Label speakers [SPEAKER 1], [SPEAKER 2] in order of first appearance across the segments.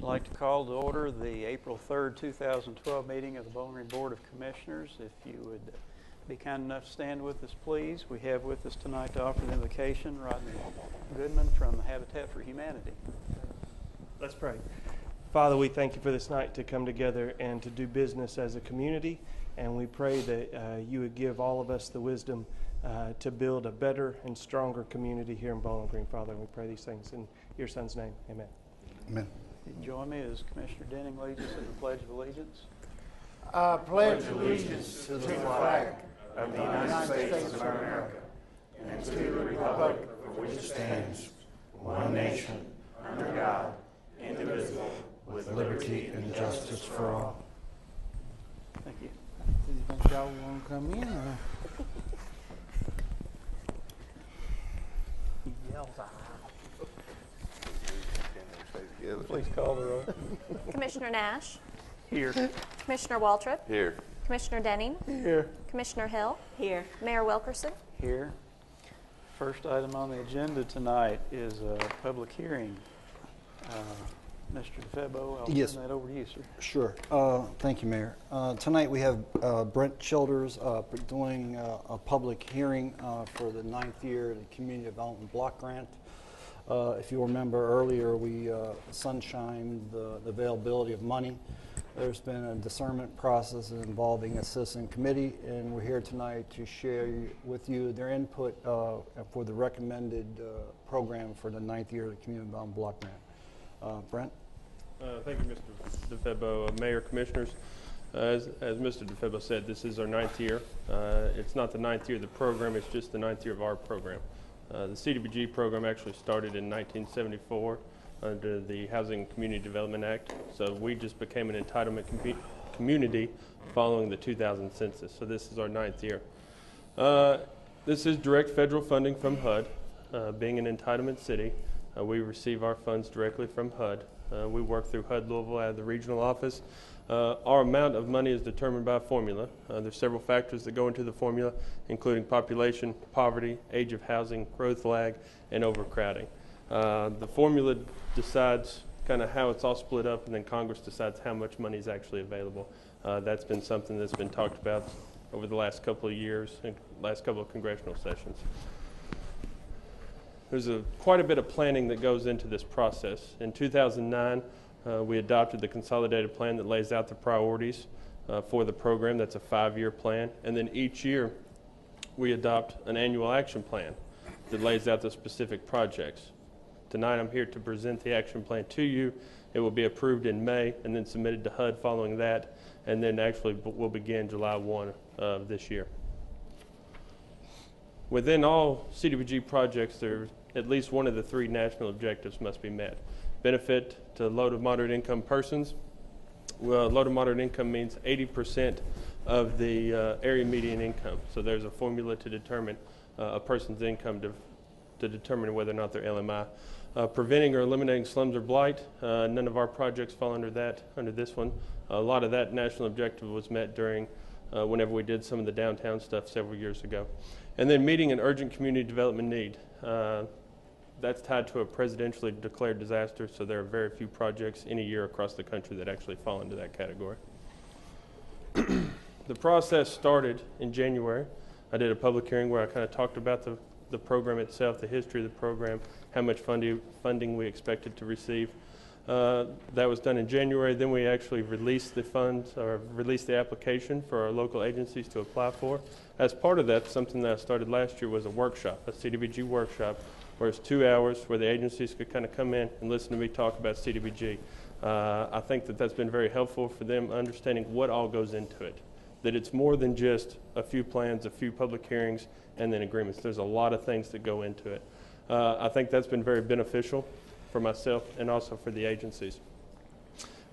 [SPEAKER 1] I'd like to call to order the April 3rd, 2012 meeting of the Bowling Green Board of Commissioners. If you would be kind enough to stand with us, please. We have with us tonight to offer the invocation Rodney Goodman from Habitat for Humanity.
[SPEAKER 2] Let's pray. Father, we thank you for this night to come together and to do business as a community, and we pray that you would give all of us the wisdom to build a better and stronger community here in Bowling Green, Father. And we pray these things in your Son's name. Amen.
[SPEAKER 3] Amen.
[SPEAKER 1] Join me as Commissioner Denning leads us in the Pledge of Allegiance.
[SPEAKER 3] I pledge allegiance to the flag of the United States of America and to the republic for which it stands, one nation, under God, indivisible, with liberty and justice for all.
[SPEAKER 1] Thank you.
[SPEAKER 4] You think y'all want to come in? Or? He yells out.
[SPEAKER 1] Please call the roll.
[SPEAKER 5] Commissioner Nash.
[SPEAKER 1] Here.
[SPEAKER 5] Commissioner Waltrip.
[SPEAKER 6] Here.
[SPEAKER 5] Commissioner Denning.
[SPEAKER 1] Here.
[SPEAKER 5] Commissioner Hill. Here. Mayor Wilkerson.
[SPEAKER 1] Here. First item on the agenda tonight is a public hearing. Mr. DeFebo, I'll
[SPEAKER 7] Yes.
[SPEAKER 1] turn that over to you, sir.
[SPEAKER 7] Sure. Thank you, Mayor. Tonight we have Brent Childers doing a public hearing for the 9th year of the Community Development Block Grant. If you remember earlier, we sunshined the availability of money. There's been a discernment process involving a citizen committee, and we're here tonight to share with you their input for the recommended program for the 9th year of the Community Development Block Grant. Brent?
[SPEAKER 2] Thank you, Mr. DeFebo. Mayor, Commissioners, as Mr. DeFebo said, this is our 9th year. It's not the 9th year of the program, it's just the 9th year of our program. The CDBG program actually started in 1974 under the Housing Community Development Act. So we just became an entitlement community following the 2000 census. So this is our 9th year. This is direct federal funding from HUD. Being an entitlement city, we receive our funds directly from HUD. We work through HUD Louisville out of the regional office. Our amount of money is determined by a formula. There's several factors that go into the formula, including population, poverty, age of housing, growth lag, and overcrowding. The formula decides kind of how it's all split up, and then Congress decides how much money is actually available. That's been something that's been talked about over the last couple of years and last couple of congressional sessions. There's quite a bit of planning that goes into this process. In 2009, we adopted the consolidated plan that lays out the priorities for the program. That's a 5-year plan. And then each year, we adopt an annual action plan that lays out the specific projects. Tonight, I'm here to present the action plan to you. It will be approved in May and then submitted to HUD following that, and then actually will begin July 1 of this year. Within all CDBG projects, there at least one of the 3 national objectives must be met. Benefit to low to moderate income persons. Well, low to moderate income means 80% of the area median income. So there's a formula to determine a person's income to determine whether or not they're LMI. Preventing or eliminating slums or blight. None of our projects fall under this one. A lot of that national objective was met during whenever we did some of the downtown stuff several years ago. And then meeting an urgent community development need. That's tied to a presidentially declared disaster, so there are very few projects in a year across the country that actually fall into that category. The process started in January. I did a public hearing where I kind of talked about the program itself, the history of the program, how much funding we expected to receive. That was done in January. Then we actually released the funds, or released the application for our local agencies to apply for. As part of that, something that I started last year was a workshop, a CDBG workshop, where it's 2 hours where the agencies could kind of come in and listen to me talk about CDBG. I think that that's been very helpful for them understanding what all goes into it, that it's more than just a few plans, a few public hearings, and then agreements. There's a lot of things that go into it. I think that's been very beneficial for myself and also for the agencies.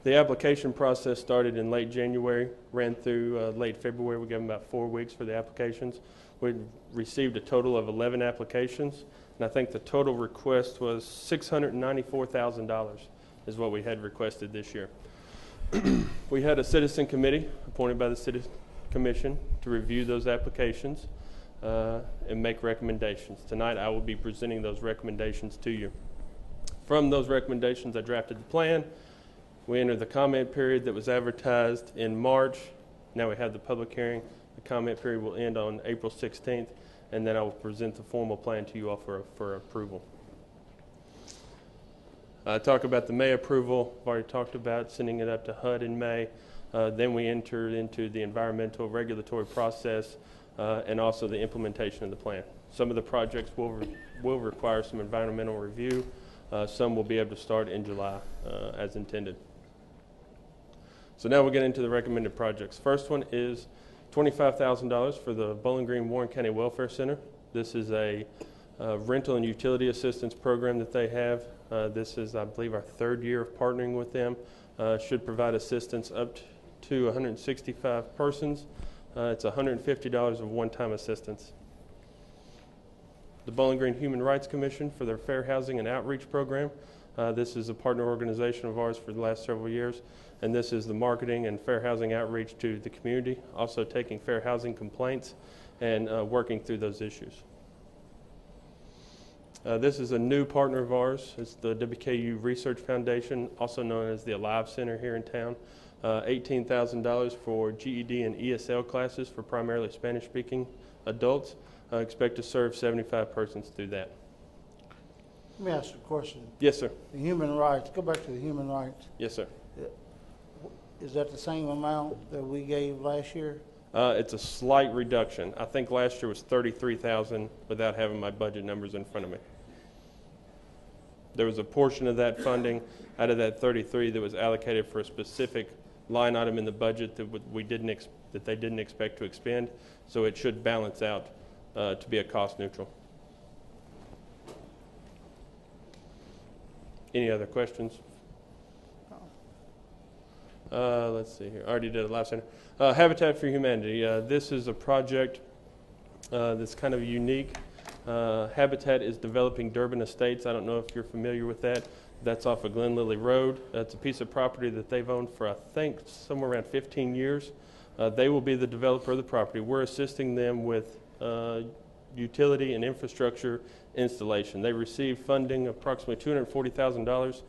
[SPEAKER 2] The application process started in late January, ran through late February. We gave them about 4 weeks for the applications. We received a total of 11 applications, and I think the total request was $694,000 is what we had requested this year. We had a citizen committee appointed by the City Commission to review those applications and make recommendations. Tonight I will be presenting those recommendations to you. From those recommendations, I drafted the plan, We entered the comment period that was advertised in March. Now we have the public hearing. The comment period will end on April 16th, and then I will present the formal plan to you all for approval. Talk about the May approval. I've already talked about sending it up to HUD in May. Then we enter into the environmental regulatory process and also the implementation of the plan. Some of the projects will require some environmental review. Some will be able to start in July as intended. So now we'll get into the recommended projects. First one is $25,000 for the Bowling Green Warren County Welfare Center. This is a rental and utility assistance program that they have. This is, I believe, our third year of partnering with them. Should provide assistance up to 165 persons. It's $150 of one-time assistance. The Bowling Green Human Rights Commission for their Fair Housing and Outreach program. This is a partner organization of ours for the last several years, and this is the marketing and fair housing outreach to the community, also taking fair housing complaints and working through those issues. This is a new partner of ours. It's the WKU Research Foundation, also known as the Alive Center here in town. $18,000 for GED and ESL classes for primarily Spanish-speaking adults. Expect to serve 75 persons through that.
[SPEAKER 4] Let me ask you a question.
[SPEAKER 2] Yes, sir.
[SPEAKER 4] The human rights, go back to the human rights.
[SPEAKER 2] Yes, sir.
[SPEAKER 4] Is that the same amount that we gave last year?
[SPEAKER 2] It's a slight reduction. I think last year was $33,000 without having my budget numbers in front of me. There was a portion of that funding out of that 33 that was allocated for a specific line item in the budget that they didn't expect to expend, so it should balance out to be a cost neutral. Any other questions? Let's see here. I already did a Life Center. Habitat for Humanity. This is a project that's kind of unique. Habitat is developing Durbin Estates. I don't know if you're familiar with that. That's off of Glen Lily Road. That's a piece of property that they've owned for, I think, somewhere around 15 years. They will be the developer of the property. We're assisting them with utility and infrastructure installation. They received funding, approximately $240,000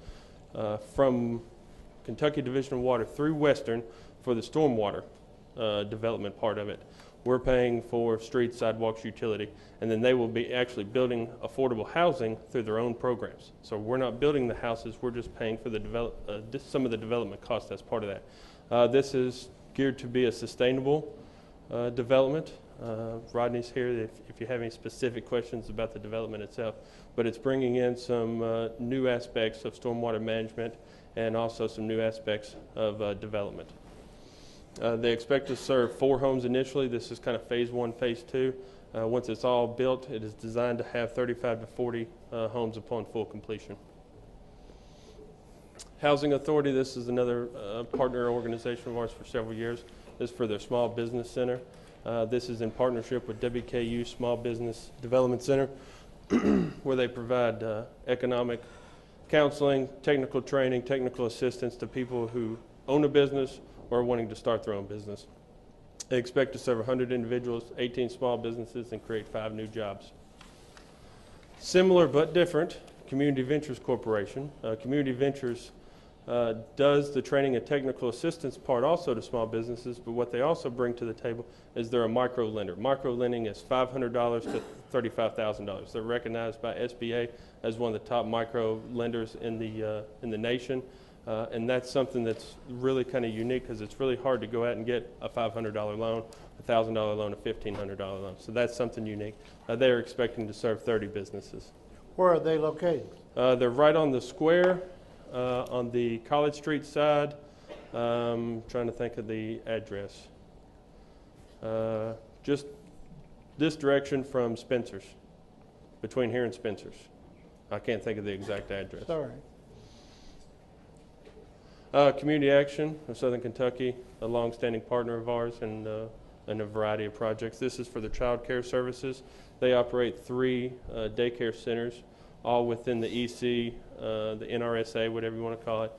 [SPEAKER 2] from Kentucky Division of Water through Western for the stormwater development part of it. We're paying for streets, sidewalks, utility, and then they will be actually building affordable housing through their own programs. So we're not building the houses, we're just paying for the some of the development costs as part of that. This is geared to be a sustainable development. Rodney's here if you have any specific questions about the development itself, but it's bringing in some new aspects of stormwater management and also some new aspects of development. They expect to serve 4 homes initially. This is kind of phase 1, phase 2. Once it's all built, it is designed to have 35 to 40 homes upon full completion. Housing Authority, this is another partner organization of ours for several years. This is for their Small Business Center. This is in partnership with WKU Small Business Development Center, where they provide economic counseling, technical training, technical assistance to people who own a business or are wanting to start their own business. They expect to serve 100 individuals, 18 small businesses, and create 5 new jobs. Similar but different, Community Ventures Corporation. Community Ventures does the training and technical assistance part also to small businesses, but what they also bring to the table is they're a micro lender. Micro lending is $500 to $35,000. They're recognized by SBA as one of the top micro lenders in the nation. And that's something that's really kind of unique because it's really hard to go out and get a $500 loan, a $1,000 loan, a $1,500 loan. So that's something unique. They're expecting to serve 30 businesses.
[SPEAKER 4] Where are they located?
[SPEAKER 2] They're right on the square, on the College Street side. Trying to think of the address. Just this direction from Spencer's, between here and Spencer's. I can't think of the exact address.
[SPEAKER 4] Sorry.
[SPEAKER 2] Community Action of Southern Kentucky, a long-standing partner of ours in a variety of projects. This is for the child care services. They operate 3 daycare centers, all within the EC, the NRSA, whatever you want to call it.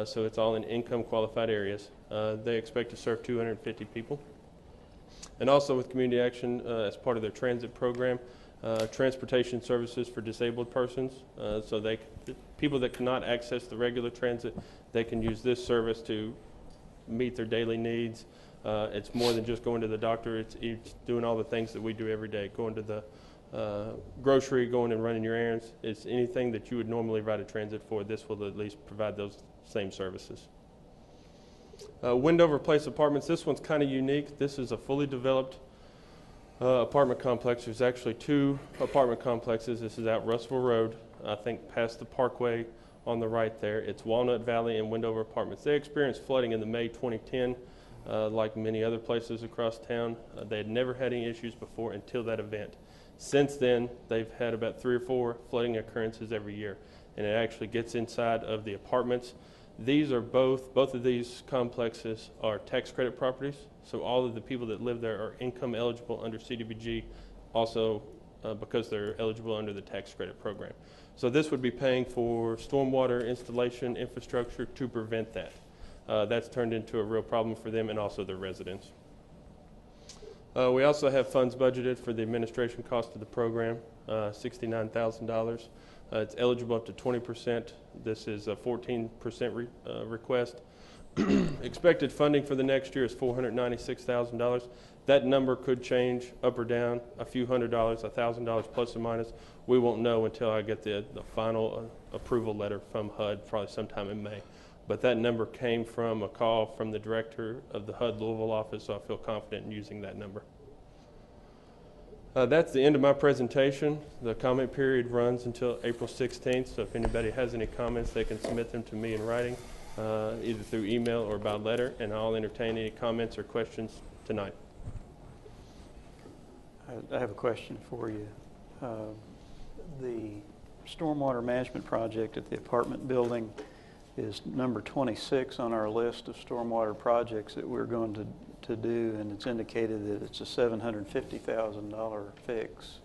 [SPEAKER 2] So it's all in income-qualified areas. They expect to serve 250 people. And also with Community Action, as part of their transit program, transportation services for disabled persons. So people that cannot access the regular transit, they can use this service to meet their daily needs. It's more than just going to the doctor. It's doing all the things that we do every day, going to the grocery, going and running your errands. It's anything that you would normally ride a transit for. This will at least provide those same services. Wendover Place Apartments, this one's kind of unique. This is a fully developed apartment complex. There's actually 2 apartment complexes. This is out Russellville Road, I think past the Parkway on the right there. It's Walnut Valley and Wendover Apartments. They experienced flooding in the May 2010, like many other places across town. They had never had any issues before until that event. Since then, they've had about 3 or 4 flooding occurrences every year, and it actually gets inside of the apartments. These are both of these complexes are tax credit properties, so all of the people that live there are income eligible under CDBG, also because they're eligible under the tax credit program. So this would be paying for stormwater installation infrastructure to prevent that. That's turned into a real problem for them and also their residents. We also have funds budgeted for the administration cost of the program, $69,000. It's eligible up to 20%. This is a 14% request. Expected funding for the next year is $496,000. That number could change up or down a few $100, $1,000 plus or minus. We won't know until I get the final approval letter from HUD, probably sometime in May. But that number came from a call from the director of the HUD Louisville office, so I feel confident in using that number. That's the end of my presentation. The comment period runs until April 16th, so if anybody has any comments, they can submit them to me in writing, either through email or by letter, and I'll entertain any comments or questions tonight.
[SPEAKER 1] I have a question for you. The stormwater management project at the apartment building is number 26 on our list of stormwater projects that we're going to do, and it's indicated that it's a $750,000 fix.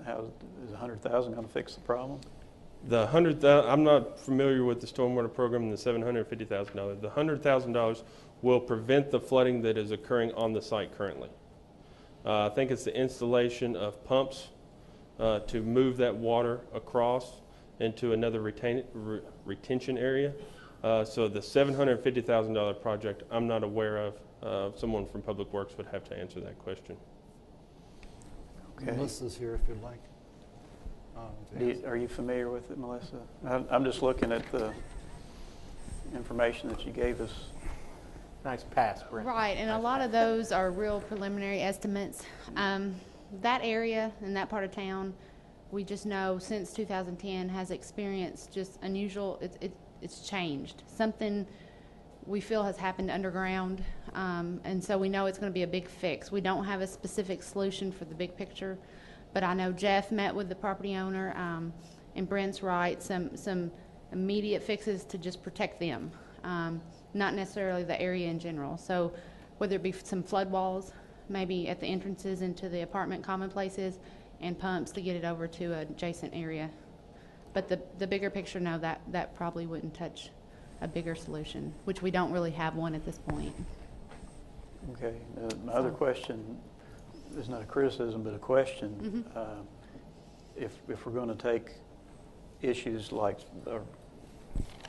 [SPEAKER 1] How is $100,000 going to fix the problem?
[SPEAKER 2] The $100,000, I'm not familiar with the stormwater program and the $750,000. The $100,000 will prevent the flooding that is occurring on the site currently. I think it's the installation of pumps to move that water across into another retention area. So the $750,000 project, I'm not aware of. Someone from Public Works would have to answer that question.
[SPEAKER 1] Okay.
[SPEAKER 7] Melissa's here if you'd like.
[SPEAKER 1] Are you familiar with it, Melissa? I'm just looking at the information that you gave us.
[SPEAKER 4] Nice pass, Brent.
[SPEAKER 6] Right, and a lot of those are real preliminary estimates. That area and that part of town, we just know since 2010 has experienced just unusual, it's changed. Something we feel has happened underground, and so we know it's going to be a big fix. We don't have a specific solution for the big picture, but I know Jeff met with the property owner, and Brent's right, some immediate fixes to just protect them, not necessarily the area in general. So whether it be some flood walls, maybe at the entrances into the apartment commonplaces, and pumps to get it over to an adjacent area. But the bigger picture, no, that probably wouldn't touch a bigger solution, which we don't really have one at this point.
[SPEAKER 1] Okay. My other question is not a criticism, but a question.
[SPEAKER 6] Mm-hmm.
[SPEAKER 1] If we're going to take issues like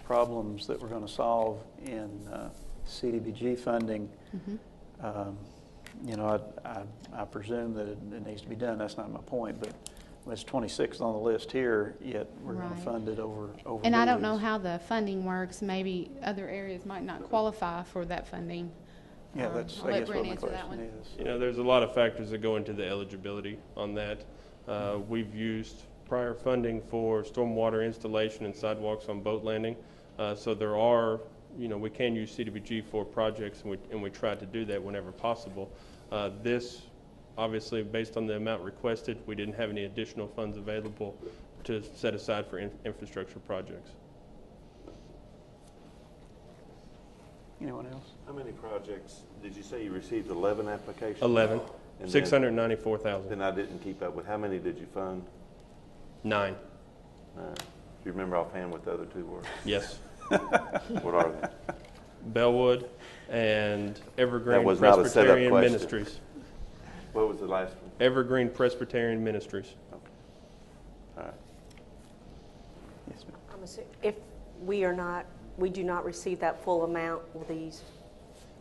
[SPEAKER 1] problems that we're going to solve in CDBG funding,
[SPEAKER 6] Mm-hmm.
[SPEAKER 1] I presume that it needs to be done. That's not my point, but it's 26th on the list here, yet we're going to
[SPEAKER 6] Right.
[SPEAKER 1] fund it over
[SPEAKER 6] And I don't
[SPEAKER 1] these.
[SPEAKER 6] know how the funding works. Maybe other areas might not qualify for that funding.
[SPEAKER 1] Yeah, that's
[SPEAKER 6] I'll
[SPEAKER 1] I
[SPEAKER 6] let
[SPEAKER 1] guess
[SPEAKER 6] Brent
[SPEAKER 1] what my
[SPEAKER 6] answer that
[SPEAKER 1] question
[SPEAKER 6] one.
[SPEAKER 1] is.
[SPEAKER 2] You know, there's a lot of factors that go into the eligibility on that. We've used prior funding for stormwater installation and sidewalks on boat landing. So there are, we can use CDBG for projects, and we try to do that whenever possible. This, obviously, based on the amount requested, we didn't have any additional funds available to set aside for infrastructure projects.
[SPEAKER 1] Anyone else?
[SPEAKER 8] How many projects, did you say you received 11 applications?
[SPEAKER 2] 11,
[SPEAKER 8] And then-
[SPEAKER 2] $694,000.
[SPEAKER 8] Then I didn't keep up with, how many did you fund?
[SPEAKER 2] 9,
[SPEAKER 8] Do you remember offhand what the other 2 were?
[SPEAKER 2] yes.
[SPEAKER 8] What are they?
[SPEAKER 2] Bellwood and Evergreen
[SPEAKER 8] That was not a setup
[SPEAKER 2] Presbyterian
[SPEAKER 8] question.
[SPEAKER 2] Ministries.
[SPEAKER 8] What was the last one?
[SPEAKER 2] Evergreen Presbyterian Ministries.
[SPEAKER 8] All right.
[SPEAKER 1] Yes, ma'am.
[SPEAKER 9] I'm assuming if we do not receive that full amount, will these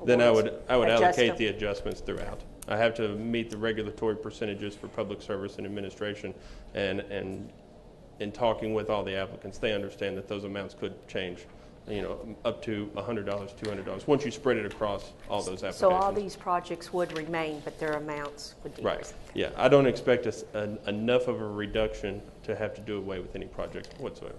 [SPEAKER 2] Then I
[SPEAKER 9] awards
[SPEAKER 2] would
[SPEAKER 9] adjust
[SPEAKER 2] allocate
[SPEAKER 9] them?
[SPEAKER 2] the adjustments throughout. I have to meet the regulatory percentages for public service and administration, and in talking with all the applicants, they understand that those amounts could change, up to $100, $200, once you spread it across all those applications.
[SPEAKER 9] So all these projects would remain, but their amounts would decrease?
[SPEAKER 2] Right, yeah. I don't expect enough of a reduction to have to do away with any project whatsoever.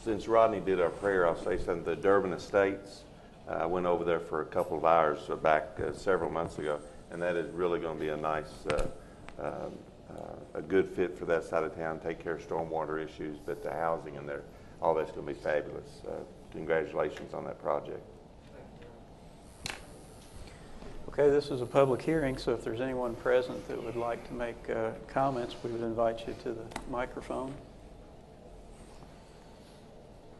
[SPEAKER 8] Since Rodney did our prayer, I'll say something. The Durbin Estates, I went over there for a couple of hours back several months ago, and that is really going to be a nice, a good fit for that side of town, take care of stormwater issues, but the housing in there, all that's going to be fabulous. Congratulations on that project.
[SPEAKER 1] Okay, this is a public hearing, so if there's anyone present that would like to make comments, we would invite you to the microphone.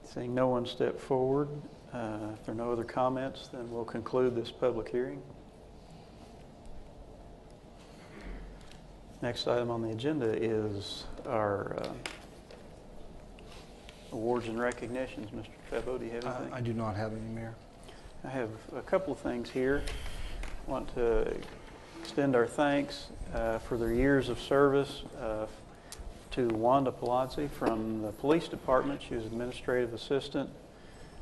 [SPEAKER 1] Seeing no one step forward, if there are no other comments, then we'll conclude this public hearing. Next item on the agenda is our awards and recognitions. Mr. Febo, do you have anything?
[SPEAKER 7] I do not have any, Mayor.
[SPEAKER 1] I have a couple of things here. I want to extend our thanks for their years of service to Wanda Palazzi from the police department. She was administrative assistant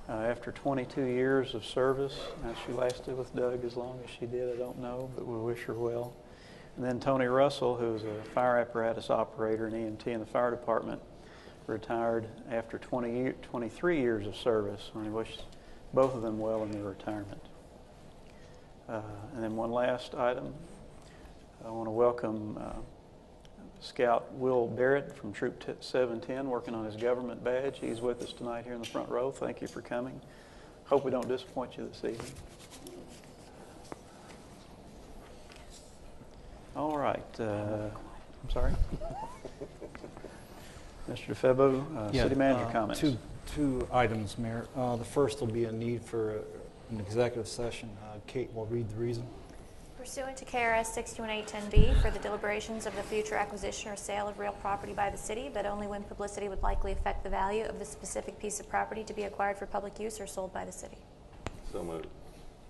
[SPEAKER 1] after 22 years of service. She lasted with Doug as long as she did, I don't know, but we wish her well. And then Tony Russell, who's a fire apparatus operator and EMT in the fire department, retired after 23 years of service. I wish both of them well in their retirement. And then one last item. I want to welcome Scout Will Barrett from Troop 710, working on his government badge. He's with us tonight here in the front row. Thank you for coming. Hope we don't disappoint you this evening. All right. I'm sorry. Mr. DeFebo, City Manager comments.
[SPEAKER 7] Two items, Mayor. The first will be a need for an executive session. Kate will read the reason.
[SPEAKER 5] Pursuant to KRS 621810B for the deliberations of the future acquisition or sale of real property by the city, but only when publicity would likely affect the value of the specific piece of property to be acquired for public use or sold by the city.
[SPEAKER 8] So moved.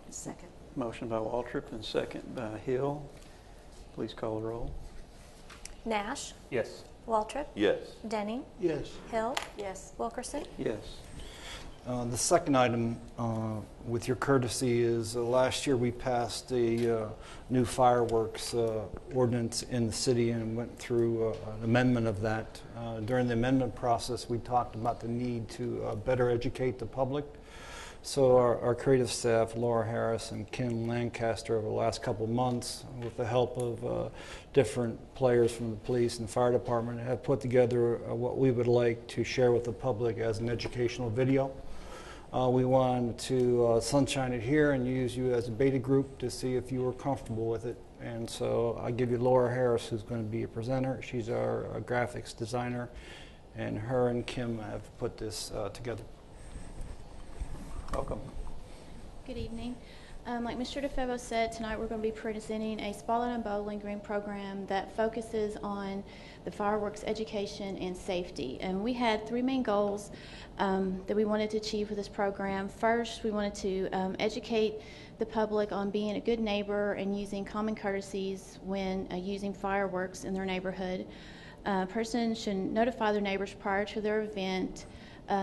[SPEAKER 9] Second.
[SPEAKER 1] Motion by Waltrip and second by Hill. Please call the roll.
[SPEAKER 5] Nash,
[SPEAKER 2] Yes.
[SPEAKER 5] Waltrip,
[SPEAKER 8] Yes.
[SPEAKER 5] Denning,
[SPEAKER 4] Yes.
[SPEAKER 5] Hill,
[SPEAKER 9] Yes.
[SPEAKER 5] Wilkerson.
[SPEAKER 1] Yes.
[SPEAKER 7] The second item, with your courtesy, is last year we passed a new fireworks ordinance in the city and went through an amendment of that. During the amendment process, we talked about the need to better educate the public. So our creative staff, Laura Harris and Kim Lancaster, over the last couple of months, with the help of different players from the police and fire department, have put together what we would like to share with the public as an educational video. We wanted to sunshine it here and use you as a beta group to see if you were comfortable with it. And so I give you Laura Harris, who's going to be a presenter. She's our graphics designer, and her and Kim have put this together.
[SPEAKER 1] Welcome.
[SPEAKER 10] Good evening. Like Mr. DeFebo said, tonight we're going to be presenting a Spotlight on Bowling Green program that focuses on the fireworks education and safety. And we had three main goals that we wanted to achieve with this program. First, we wanted to educate the public on being a good neighbor and using common courtesies when using fireworks in their neighborhood. A person should notify their neighbors prior to their event,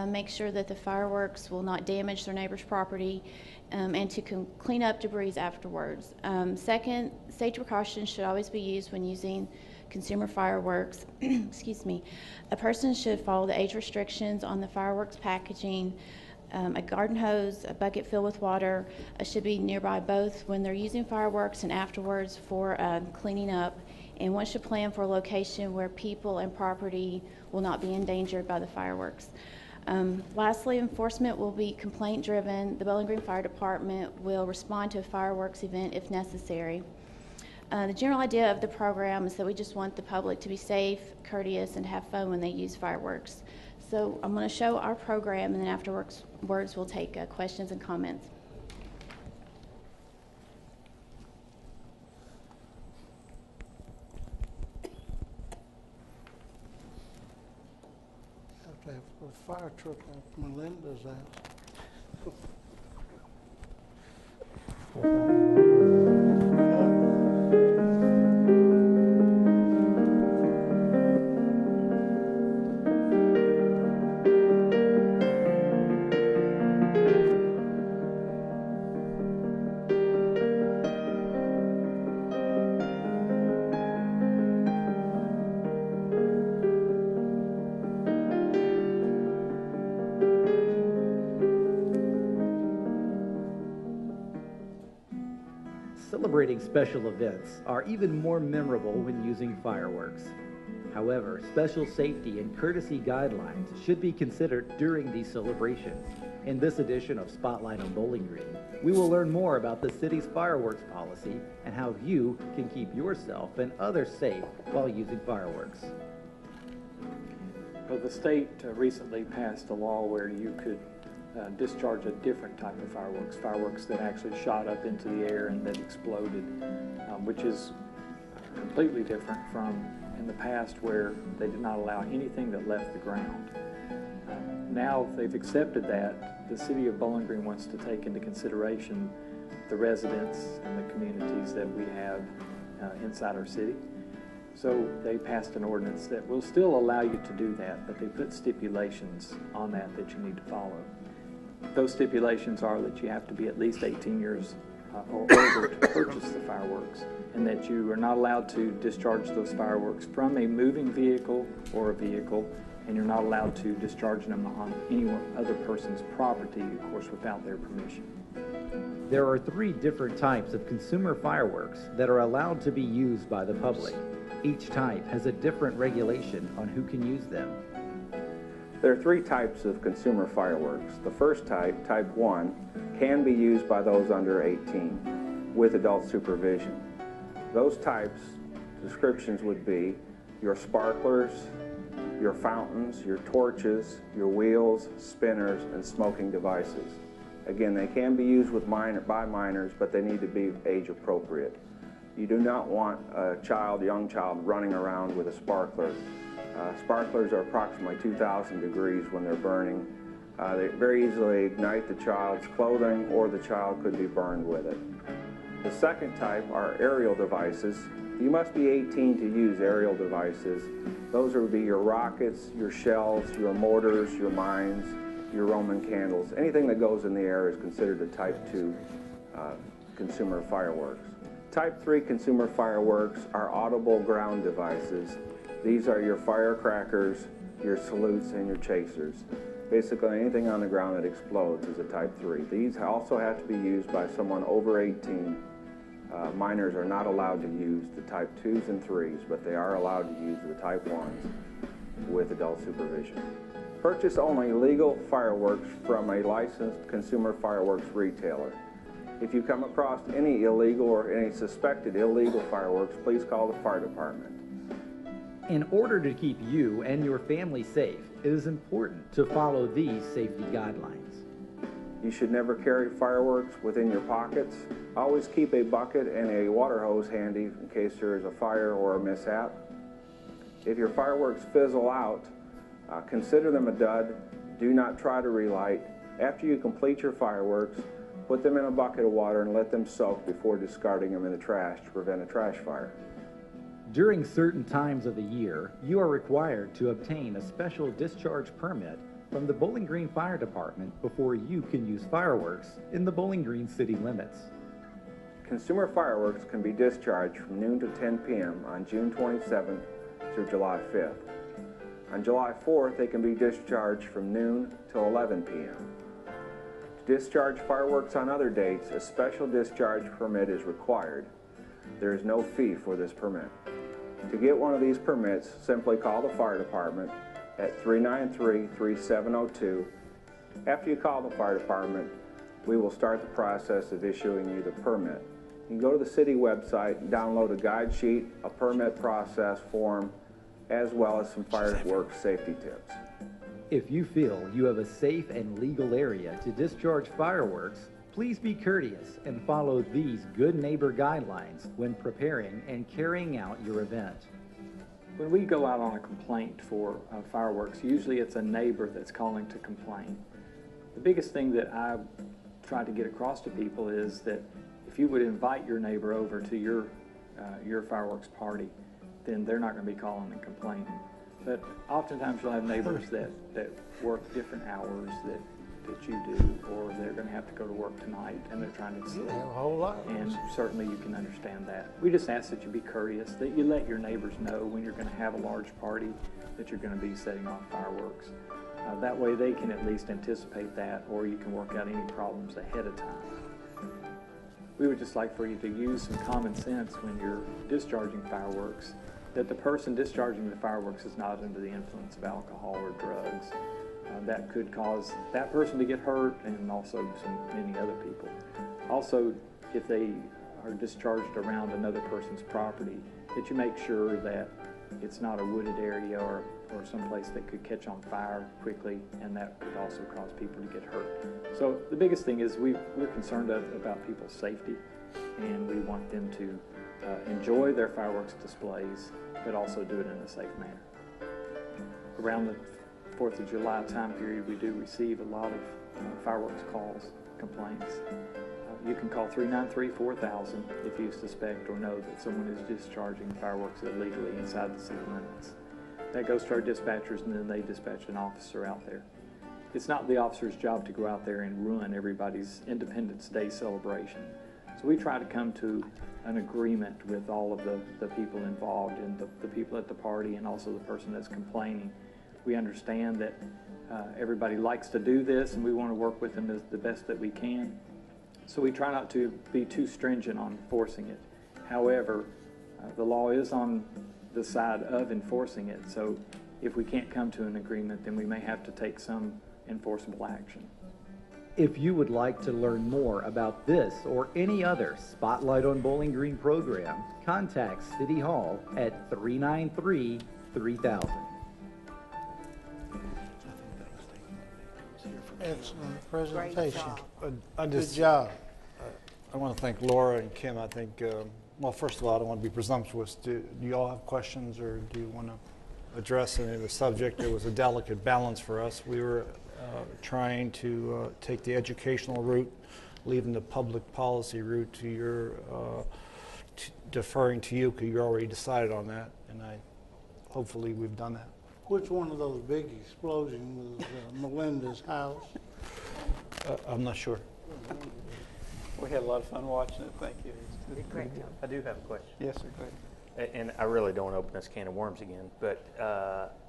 [SPEAKER 10] make sure that the fireworks will not damage their neighbor's property, and to clean up debris afterwards. Second, safety precautions should always be used when using consumer fireworks. Excuse me. A person should follow the age restrictions on the fireworks packaging. A garden hose, a bucket filled with water should be nearby both when they're using fireworks and afterwards for cleaning up. And one should plan for a location where people and property will not be endangered by the fireworks. Lastly, enforcement will be complaint driven. The Bowling Green Fire Department will respond to a fireworks event if necessary. The general idea of the program is that we just want the public to be safe, courteous, and have fun when they use fireworks. So I'm going to show our program, and then afterwards we'll take questions and comments.
[SPEAKER 4] to have a fire truck at Melinda's house.
[SPEAKER 11] Celebrating special events are even more memorable when using fireworks. However, special safety and courtesy guidelines should be considered during these celebrations. In this edition of Spotlight on Bowling Green, we will learn more about the city's fireworks policy and how you can keep yourself and others safe while using fireworks.
[SPEAKER 12] Well, the state recently passed a law where you could discharge a different type of fireworks that actually shot up into the air and that exploded, which is completely different from in the past where they did not allow anything that left the ground. Now they've accepted that. The city of Bowling Green wants to take into consideration the residents and the communities that we have inside our city. So they passed an ordinance that will still allow you to do that, but they put stipulations on that you need to follow. Those stipulations are that you have to be at least 18 years or older to purchase the fireworks, and that you are not allowed to discharge those fireworks from a moving vehicle or a vehicle, and you're not allowed to discharge them on any other person's property, of course, without their permission.
[SPEAKER 11] There are 3 different types of consumer fireworks that are allowed to be used by the public. Each type has a different regulation on who can use them.
[SPEAKER 13] There are 3 types of consumer fireworks. The first type, type 1, can be used by those under 18 with adult supervision. Those types, descriptions would be your sparklers, your fountains, your torches, your wheels, spinners, and smoking devices. Again, they can be used with by minors, but they need to be age appropriate. You do not want a young child running around with a sparkler. Sparklers are approximately 2,000 degrees when they're burning. They very easily ignite the child's clothing, or the child could be burned with it. The second type are aerial devices. You must be 18 to use aerial devices. Those would be your rockets, your shells, your mortars, your mines, your Roman candles. Anything that goes in the air is considered a type 2 consumer fireworks. Type 3 consumer fireworks are audible ground devices. These are your firecrackers, your salutes, and your chasers. Basically anything on the ground that explodes is a type 3. These also have to be used by someone over 18. Minors are not allowed to use the type 2s and 3s, but they are allowed to use the type 1s with adult supervision. Purchase only legal fireworks from a licensed consumer fireworks retailer. If you come across any illegal or any suspected illegal fireworks, please call the fire department.
[SPEAKER 11] In order to keep you and your family safe, it is important to follow these safety guidelines.
[SPEAKER 13] You should never carry fireworks within your pockets. Always keep a bucket and a water hose handy in case there is a fire or a mishap. If your fireworks fizzle out, consider them a dud. Do not try to relight. After you complete your fireworks, put them in a bucket of water and let them soak before discarding them in the trash to prevent a trash fire.
[SPEAKER 11] During certain times of the year, you are required to obtain a special discharge permit from the Bowling Green Fire Department before you can use fireworks in the Bowling Green city limits.
[SPEAKER 13] Consumer fireworks can be discharged from noon to 10 p.m. on June 27th through July 5th. On July 4th, they can be discharged from noon till 11 p.m. To discharge fireworks on other dates, a special discharge permit is required. There is no fee for this permit. To get one of these permits, simply call the fire department at 393-3702. After you call the fire department, we will start the process of issuing you the permit. You can go to the city website and download a guide sheet, a permit process form, as well as some fireworks safety tips.
[SPEAKER 11] If you feel you have a safe and legal area to discharge fireworks, please be courteous and follow these good neighbor guidelines when preparing and carrying out your event.
[SPEAKER 12] when we go out on a complaint for fireworks, usually it's a neighbor that's calling to complain. The biggest thing that I try to get across to people is that if you would invite your neighbor over to your fireworks party, then they're not going to be calling and complaining. But oftentimes you'll have neighbors that work different hours that you do, or they're going to have to go to work tonight and they're trying to sleep.
[SPEAKER 4] have a whole lot.
[SPEAKER 12] And certainly you can understand that. We just ask that you be courteous, that you let your neighbors know when you're going to have a large party that you're going to be setting off fireworks. That way they can at least anticipate that, or you can work out any problems ahead of time. We would just like for you to use some common sense when you're discharging fireworks, that the person discharging the fireworks is not under the influence of alcohol or drugs. That could cause that person to get hurt, and also many other people. Also, if they are discharged around another person's property, that you make sure that it's not a wooded area or someplace that could catch on fire quickly, and that could also cause people to get hurt. So the biggest thing is we're concerned about people's safety, and we want them to enjoy their fireworks displays, but also do it in a safe manner. Around the 4th of July time period, we do receive a lot of fireworks calls, complaints. You can call 393-4000 if you suspect or know that someone is discharging fireworks illegally inside the city limits. That goes to our dispatchers, and then they dispatch an officer out there. It's not the officer's job to go out there and ruin everybody's Independence Day celebration. So we try to come to an agreement with all of the people involved, and the people at the party, and also the person that's complaining. We understand that everybody likes to do this, and we want to work with them as the best that we can. So we try not to be too stringent on enforcing it. However, the law is on the side of enforcing it. So if we can't come to an agreement, then we may have to take some enforceable action.
[SPEAKER 11] If you would like to learn more about this or any other Spotlight on Bowling Green program, contact City Hall at 393-3000.
[SPEAKER 4] Excellent presentation.
[SPEAKER 7] Good
[SPEAKER 4] Good job.
[SPEAKER 7] I want to thank Laura and Kim. I think, well, first of all, I don't want to be presumptuous. Do you all have questions, or do you want to address any of the subject? It was a delicate balance for us. We were trying to take the educational route, leaving the public policy route to your, deferring to you, because you already decided on that, and hopefully we've done that.
[SPEAKER 4] Which one of those big explosions was Melinda's house?
[SPEAKER 7] I'm not sure.
[SPEAKER 1] We had a lot of fun watching it. Thank you.
[SPEAKER 9] Great job.
[SPEAKER 14] I do have a question.
[SPEAKER 1] Yes, sir. Go ahead.
[SPEAKER 14] And I really don't want to open this can of worms again, but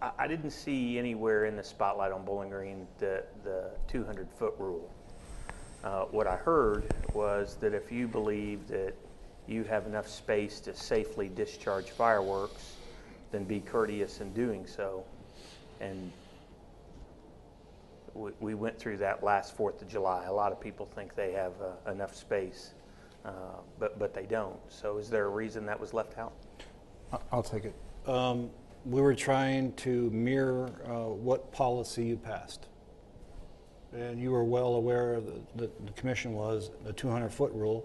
[SPEAKER 14] I didn't see anywhere in the Spotlight on Bowling Green the 200-foot rule. What I heard was that if you believe that you have enough space to safely discharge fireworks, then be courteous in doing so. And we went through that last 4th of July. A lot of people think they have enough space, but they don't. So is there a reason that was left out?
[SPEAKER 7] I'll take it. We were trying to mirror what policy you passed. And you were well aware of the commission was the 200-foot rule.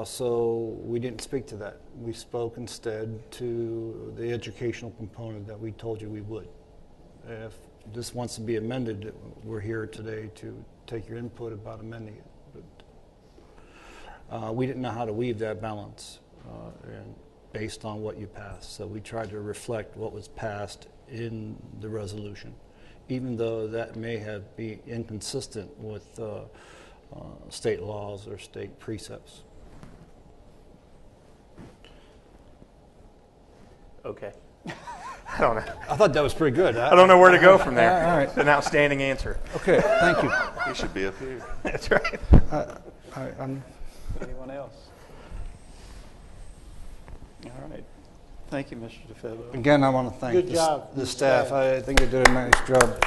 [SPEAKER 7] So we didn't speak to that. We spoke instead to the educational component that we told you we would. If this wants to be amended, we're here today to take your input about amending it. But we didn't know how to weave that balance and based on what you passed. So we tried to reflect what was passed in the resolution, even though that may have been inconsistent with state laws or state precepts.
[SPEAKER 14] Okay. I don't know.
[SPEAKER 7] I thought that was pretty good.
[SPEAKER 14] I don't know where to go from there.
[SPEAKER 7] All right.
[SPEAKER 14] It's an outstanding answer.
[SPEAKER 7] Okay, thank you.
[SPEAKER 8] You should be up here.
[SPEAKER 14] That's right.
[SPEAKER 1] Anyone else? All right. Thank you, Mr. DeFebo.
[SPEAKER 7] Again, I want to thank
[SPEAKER 4] Good job,
[SPEAKER 7] the
[SPEAKER 4] the
[SPEAKER 7] staff.
[SPEAKER 4] staff.
[SPEAKER 7] I think they did a nice job.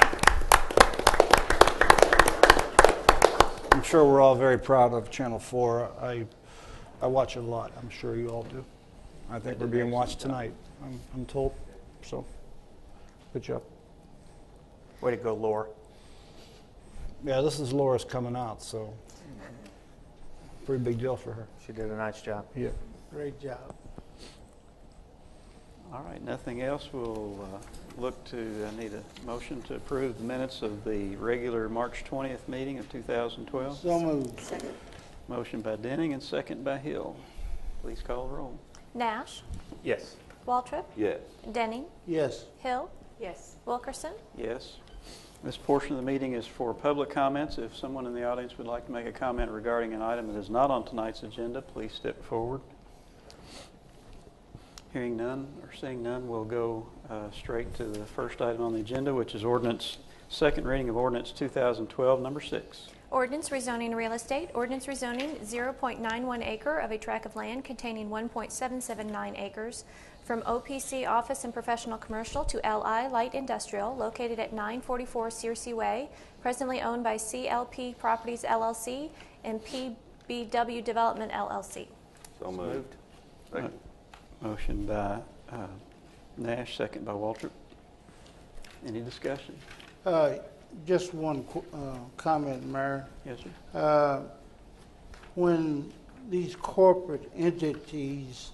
[SPEAKER 7] I'm sure we're all very proud of Channel 4. I watch it a lot. I'm sure you all do. I think we're being watched tonight, I'm told. So, good job.
[SPEAKER 14] Way to go, Laura.
[SPEAKER 7] Yeah, this is Laura's coming out, so pretty big deal for her.
[SPEAKER 14] She did a nice job.
[SPEAKER 7] Yeah.
[SPEAKER 4] Great job.
[SPEAKER 1] All right, nothing else. We'll look to, I need a motion to approve the minutes of the regular March 20th meeting of 2012.
[SPEAKER 4] So moved.
[SPEAKER 5] Second.
[SPEAKER 1] Motion by Denning and second by Hill. Please call the roll.
[SPEAKER 5] Nash,
[SPEAKER 14] Yes.
[SPEAKER 5] Waltrip,
[SPEAKER 8] Yes.
[SPEAKER 5] Denning,
[SPEAKER 4] Yes.
[SPEAKER 5] Hill,
[SPEAKER 9] Yes.
[SPEAKER 5] Wilkerson.
[SPEAKER 1] Yes. This portion of the meeting is for public comments. If someone in the audience would like to make a comment regarding an item that is not on tonight's agenda, please step forward. Hearing none or seeing none, we'll go straight to the first item on the agenda, which is second reading of ordinance 2012, number 6.
[SPEAKER 5] Ordinance rezoning real estate. Ordinance rezoning 0.91 acre of a tract of land containing 1.779 acres from OPC Office and Professional Commercial to LI Light Industrial, located at 944 Searcy Way, presently owned by CLP Properties LLC and PBW Development LLC.
[SPEAKER 8] So moved. Second.
[SPEAKER 1] Motion by Nash, second by Waltrip. Any discussion?
[SPEAKER 4] Just one comment, Mayor.
[SPEAKER 1] Yes, sir.
[SPEAKER 4] When these corporate entities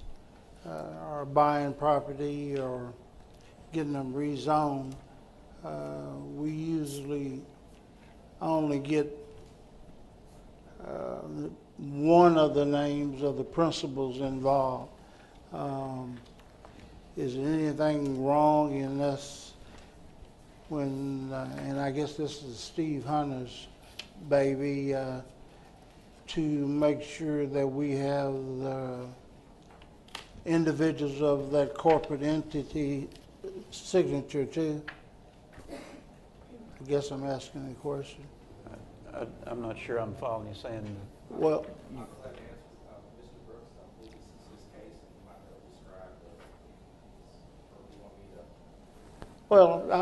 [SPEAKER 4] are buying property or getting them rezoned, we usually only get one of the names of the principals involved. Is there anything wrong in us when, and I guess this is Steve Hunter's baby, to make sure that we have the individuals of that corporate entity signature too? I guess I'm asking the question.
[SPEAKER 1] I'm not sure I'm following you saying.
[SPEAKER 4] Well,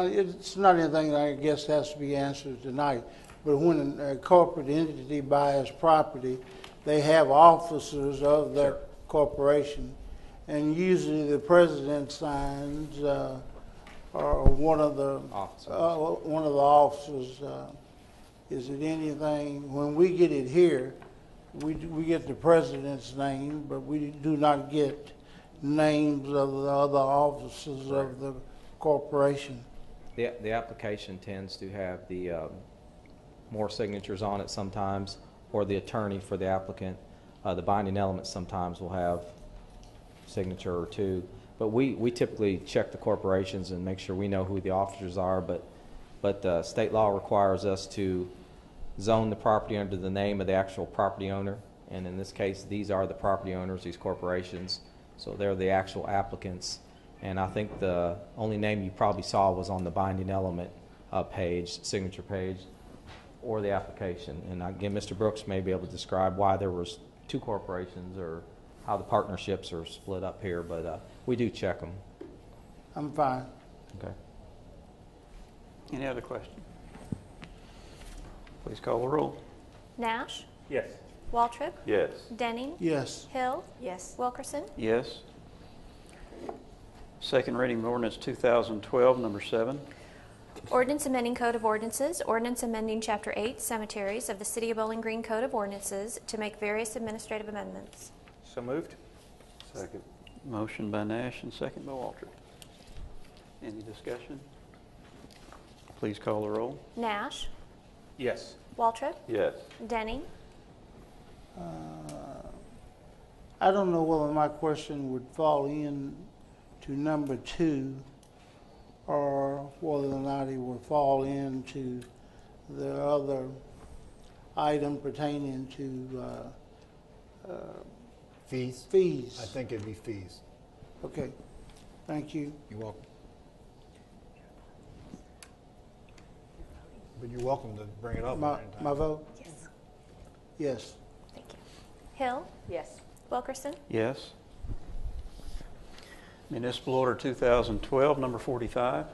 [SPEAKER 4] it's not anything that I guess has to be answered tonight. But when a corporate entity buys property, they have officers of their corporation, and usually the president signs or one of the officers. Is it anything when we get it here? We get the president's name, but we do not get names of the other officers of the corporation.
[SPEAKER 15] The application tends to have the more signatures on it sometimes, or the attorney for the applicant. The binding element sometimes will have signature or two, but we typically check the corporations and make sure we know who the officers are. But state law requires us to zone the property under the name of the actual property owner, and in this case, these are the property owners, these corporations, so they're the actual applicants. And I think the only name you probably saw was on the binding element page, signature page, or the application. And again, Mr. Brooks may be able to describe why there was two corporations or how the partnerships are split up here, but we do check them.
[SPEAKER 4] I'm fine.
[SPEAKER 15] Okay.
[SPEAKER 1] Any other question? Please call the roll.
[SPEAKER 5] Nash,
[SPEAKER 14] Yes.
[SPEAKER 5] Waltrip,
[SPEAKER 8] Yes.
[SPEAKER 5] Denning,
[SPEAKER 4] Yes.
[SPEAKER 5] Hill,
[SPEAKER 9] Yes.
[SPEAKER 5] Wilkerson.
[SPEAKER 1] Yes. Second reading of ordinance 2012, number 7.
[SPEAKER 5] Ordinance amending Code of Ordinances. Ordinance amending Chapter 8, Cemeteries of the City of Bowling Green Code of Ordinances to make various administrative amendments.
[SPEAKER 14] So moved.
[SPEAKER 8] Second.
[SPEAKER 1] Motion by Nash and second by Waltrip. Any discussion? Please call the roll.
[SPEAKER 5] Nash,
[SPEAKER 14] Yes.
[SPEAKER 5] Waltrip,
[SPEAKER 8] Yes.
[SPEAKER 5] Denning,
[SPEAKER 4] I don't know whether my question would fall in to number 2 or whether or not it would fall into the other item pertaining to
[SPEAKER 3] Fees?
[SPEAKER 4] fees.
[SPEAKER 3] I think it'd be fees.
[SPEAKER 4] Okay, thank you.
[SPEAKER 3] You're welcome. But you're welcome to bring it up.
[SPEAKER 4] My,
[SPEAKER 3] at any time.
[SPEAKER 4] my vote?
[SPEAKER 5] Yes.
[SPEAKER 4] Yes.
[SPEAKER 5] Thank you. Hill,
[SPEAKER 9] Yes.
[SPEAKER 5] Wilkerson,
[SPEAKER 1] Yes. Municipal Order 2012, number 45.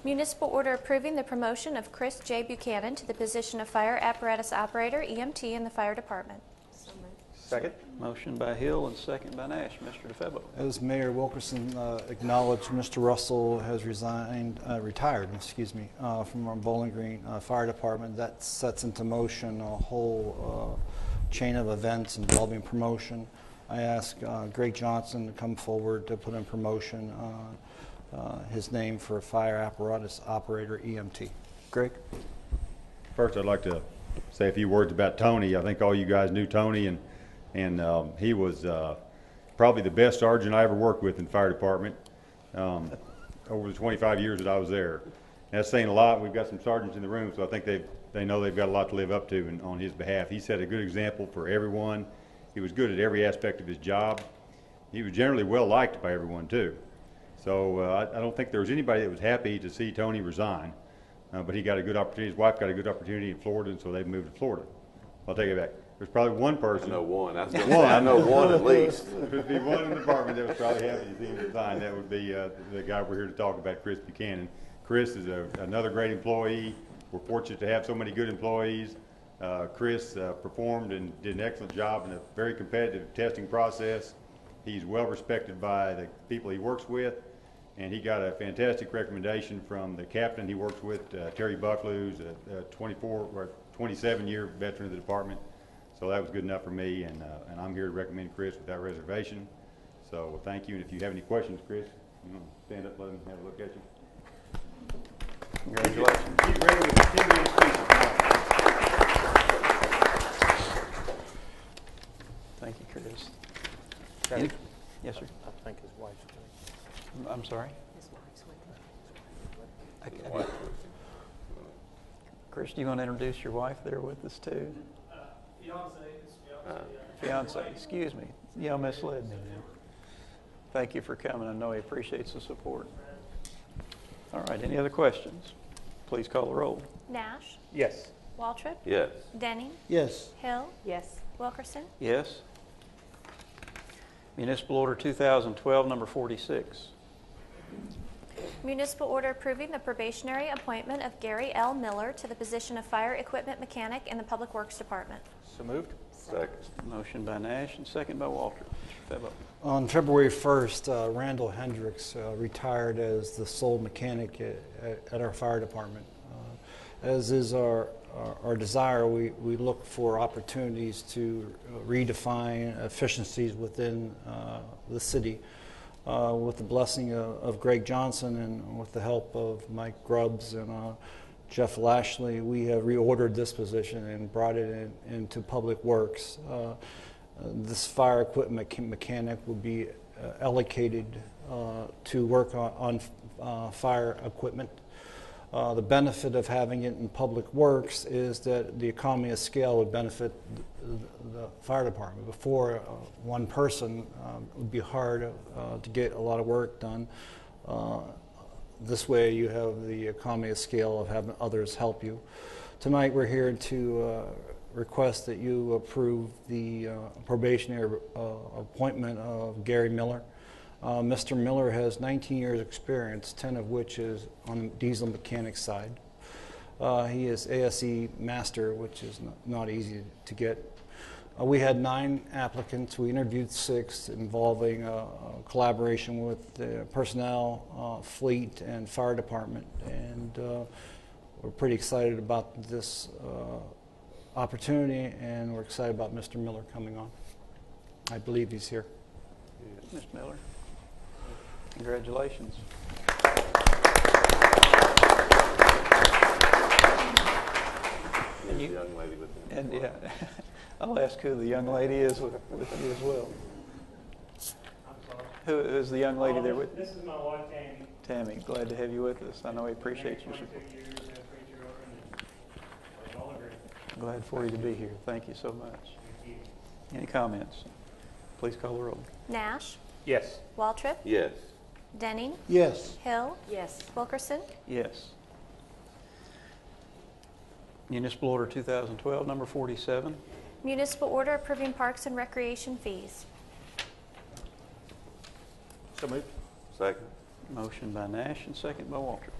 [SPEAKER 5] Municipal order approving the promotion of Chris J. Buchanan to the position of Fire Apparatus Operator, EMT, in the Fire Department.
[SPEAKER 14] Second.
[SPEAKER 1] Motion by Hill and second by Nash. Mr. DeFebo.
[SPEAKER 7] As Mayor Wilkerson acknowledged, Mr. Russell has retired, from our Bowling Green Fire Department. That sets into motion a whole chain of events involving promotion. I asked Greg Johnson to come forward to put in promotion his name for fire apparatus operator EMT. Greg?
[SPEAKER 16] First, I'd like to say a few words about Tony. I think all you guys knew Tony, and he was probably the best sergeant I ever worked with in the fire department over the 25 years that I was there. And that's saying a lot. We've got some sergeants in the room, so I think they know they've got a lot to live up to on his behalf. He set a good example for everyone. He was good at every aspect of his job. He was generally well liked by everyone too. So I don't think there was anybody that was happy to see Tony resign. But he got a good opportunity. His wife got a good opportunity in Florida, and so they moved to Florida. I'll take it back. There's probably one person.
[SPEAKER 8] I know one. I was gonna say, I know one at least.
[SPEAKER 16] There'd be one in the department that was probably happy to see him resign. That would be the guy we're here to talk about, Chris Buchanan. Chris is another great employee. We're fortunate to have so many good employees. Chris performed and did an excellent job in a very competitive testing process. He's well respected by the people he works with, and he got a fantastic recommendation from the captain he works with, Terry Bucklew, who's a 27-year veteran of the department. So that was good enough for me, and I'm here to recommend Chris without reservation. So thank you, and if you have any questions, Chris, you want to stand up, let him have a look at you.
[SPEAKER 1] Congratulations.
[SPEAKER 16] He's ready with a 10-minute speech.
[SPEAKER 1] Thank you, Chris. Yes, sir.
[SPEAKER 14] I think his wife's doing
[SPEAKER 1] I'm sorry?
[SPEAKER 9] His wife's with him.
[SPEAKER 1] Chris, do you want to introduce your wife there with us too? Fiance, excuse me. You misled me now. Thank you for coming. I know he appreciates the support. All right, any other questions? Please call the roll.
[SPEAKER 5] Nash,
[SPEAKER 14] Yes.
[SPEAKER 5] Waltrip,
[SPEAKER 8] Yes.
[SPEAKER 5] Denning,
[SPEAKER 4] Yes.
[SPEAKER 5] Hill,
[SPEAKER 9] Yes.
[SPEAKER 5] Wilkerson.
[SPEAKER 1] Yes. Municipal Order 2012, number 46.
[SPEAKER 5] Municipal order approving the probationary appointment of Gary L. Miller to the position of fire equipment mechanic in the Public Works Department.
[SPEAKER 14] So moved?
[SPEAKER 8] Second.
[SPEAKER 1] Motion by Nash and second by Walter. Mr. Febo.
[SPEAKER 7] On February 1st, Randall Hendricks retired as the sole mechanic at our fire department. As is our desire, we look for opportunities to redefine efficiencies within the city. With the blessing of Greg Johnson and with the help of Mike Grubbs and Jeff Lashley, we have reordered this position and brought it into Public Works. This fire equipment mechanic will be allocated to work on fire equipment. The benefit of having it in Public Works is that the economy of scale would benefit the fire department. Before, one person it would be hard to get a lot of work done. This way you have the economy of scale of having others help you. Tonight we're here to request that you approve the probationary appointment of Gary Miller. Mr. Miller has 19 years experience, 10 of which is on the diesel mechanic side. He is ASE master, which is not easy to get. We had 9 applicants. We interviewed 6 involving collaboration with the personnel, fleet, and fire department. And we're pretty excited about this opportunity, and we're excited about Mr. Miller coming on. I believe he's here.
[SPEAKER 1] Ms. Miller. Congratulations.
[SPEAKER 8] And you, young lady with him.
[SPEAKER 1] And yeah, I'll ask who the young lady is with you as well. Who is the young lady there with?
[SPEAKER 17] This is my wife, Tammy.
[SPEAKER 1] Tammy, glad to have you with us. I know we appreciate your support.
[SPEAKER 17] 22 years, I appreciate your work, and we all agree.
[SPEAKER 1] Glad for you to be here. Thank you so much.
[SPEAKER 17] Thank you.
[SPEAKER 1] Any comments? Please call the roll.
[SPEAKER 5] Nash,
[SPEAKER 14] Yes.
[SPEAKER 5] Waltrip,
[SPEAKER 8] Yes.
[SPEAKER 5] Denning,
[SPEAKER 4] Yes.
[SPEAKER 5] Hill,
[SPEAKER 9] Yes.
[SPEAKER 5] Wilkerson.
[SPEAKER 1] Yes. Municipal Order 2012, number 47.
[SPEAKER 5] Municipal order approving parks and recreation fees.
[SPEAKER 14] So moved?
[SPEAKER 8] Second.
[SPEAKER 1] Motion by Nash and second by Walter.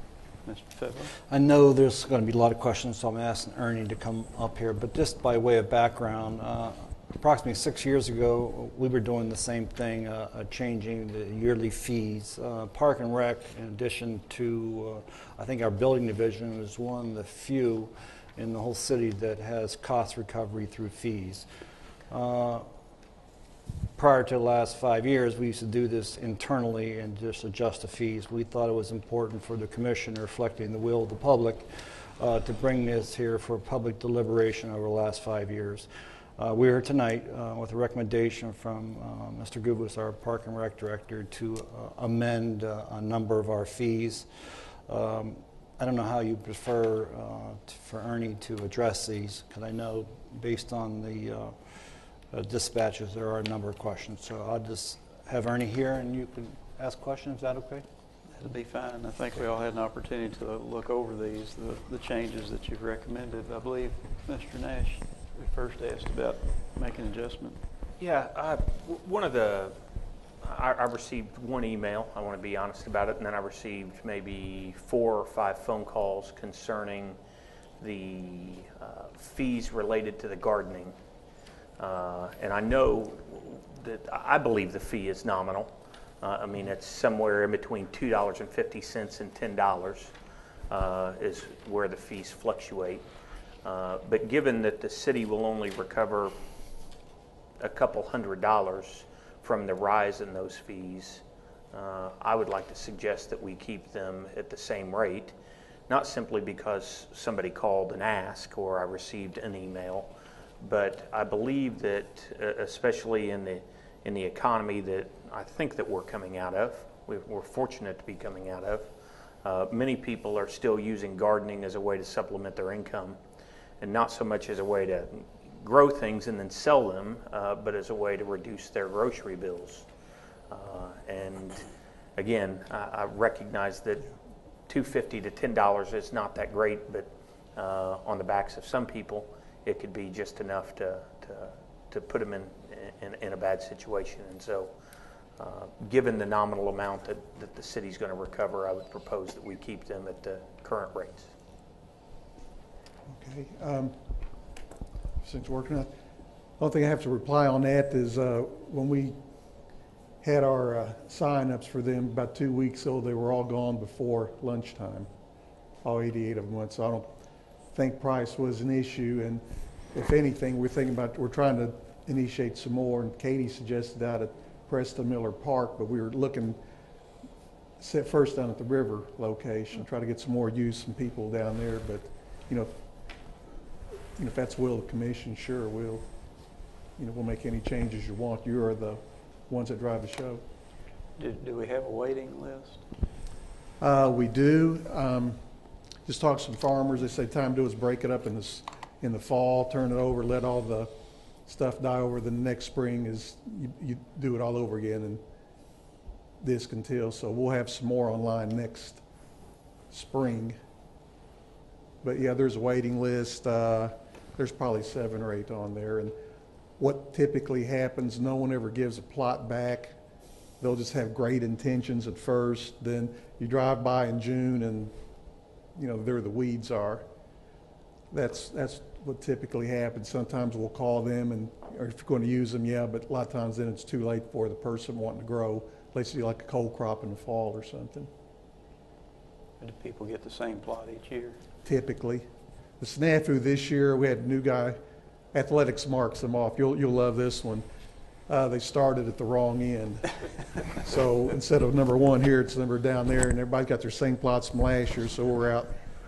[SPEAKER 1] Mr. Febo.
[SPEAKER 7] I know there's going to be a lot of questions, so I'm asking Ernie to come up here. But just by way of background, approximately 6 years ago, we were doing the same thing, changing the yearly fees. Park and Rec, in addition to, I think our building division is one of the few in the whole city that has cost recovery through fees. prior to the last 5 years, we used to do this internally and just adjust the fees. We thought it was important for the commission, reflecting the will of the public, to bring this here for public deliberation over the last 5 years. We're here tonight with a recommendation from Mr. Gubus, our Park and Rec Director, to amend a number of our fees. I don't know how you prefer for Ernie to address these, because I know based on the dispatches there are a number of questions. So I'll just have Ernie here and you can ask questions. Is that okay?
[SPEAKER 1] That'll be fine. I think we all had an opportunity to look over these, the changes that you've recommended. I believe, Mr. Nash, we first asked about making adjustment.
[SPEAKER 14] Yeah, I received one email, I want to be honest about it, and then I received maybe 4 or 5 phone calls concerning the fees related to the gardening. And I know that I believe the fee is nominal. I mean, it's somewhere in between $2.50 and $10 is where the fees fluctuate. But given that the city will only recover a couple $100 from the rise in those fees, I would like to suggest that we keep them at the same rate, not simply because somebody called and asked or I received an email, but I believe that especially in the economy that I think that we're coming out of, we're fortunate to be coming out of, many people are still using gardening as a way to supplement their income, and not so much as a way to grow things and then sell them, but as a way to reduce their grocery bills. And again, I recognize that $2.50 to $10 is not that great, but on the backs of some people, it could be just enough to put them in a bad situation. And so, given the nominal amount that the city's going to recover, I would propose that we keep them at the current rates.
[SPEAKER 18] Okay. Since working on, the only thing I have to reply on that is when we had our sign-ups for them about 2 weeks ago, they were all gone before lunchtime, all 88 of them went. So I don't think price was an issue, and if anything, we're trying to initiate some more. And Katie suggested out at Preston Miller Park, but we were looking first down at the river location, try to get some more use from people down there. But if that's will of the commission, sure, we'll make any changes you want. You are the ones that drive the show.
[SPEAKER 1] Do we have a waiting list?
[SPEAKER 18] We do. Just talk to some farmers. They say time to do is break it up in the fall, turn it over, let all the stuff die over. The next spring is you do it all over again and disc and till. So we'll have some more online next spring. But yeah, there's a waiting list. There's probably 7 or 8 on there. And what typically happens, no one ever gives a plot back. They'll just have great intentions at first. Then you drive by in June and, there the weeds are. That's what typically happens. Sometimes we'll call them, or if you're going to use them, yeah, but a lot of times then it's too late for the person wanting to grow. Let's do like a cold crop in the fall or something.
[SPEAKER 1] Do people get the same plot each year?
[SPEAKER 18] Typically. The snafu this year, we had a new guy, Athletics marks them off. You'll love this one. They started at the wrong end. So instead of number 1 here, it's number down there, and everybody's got their same plots from last year, so we're out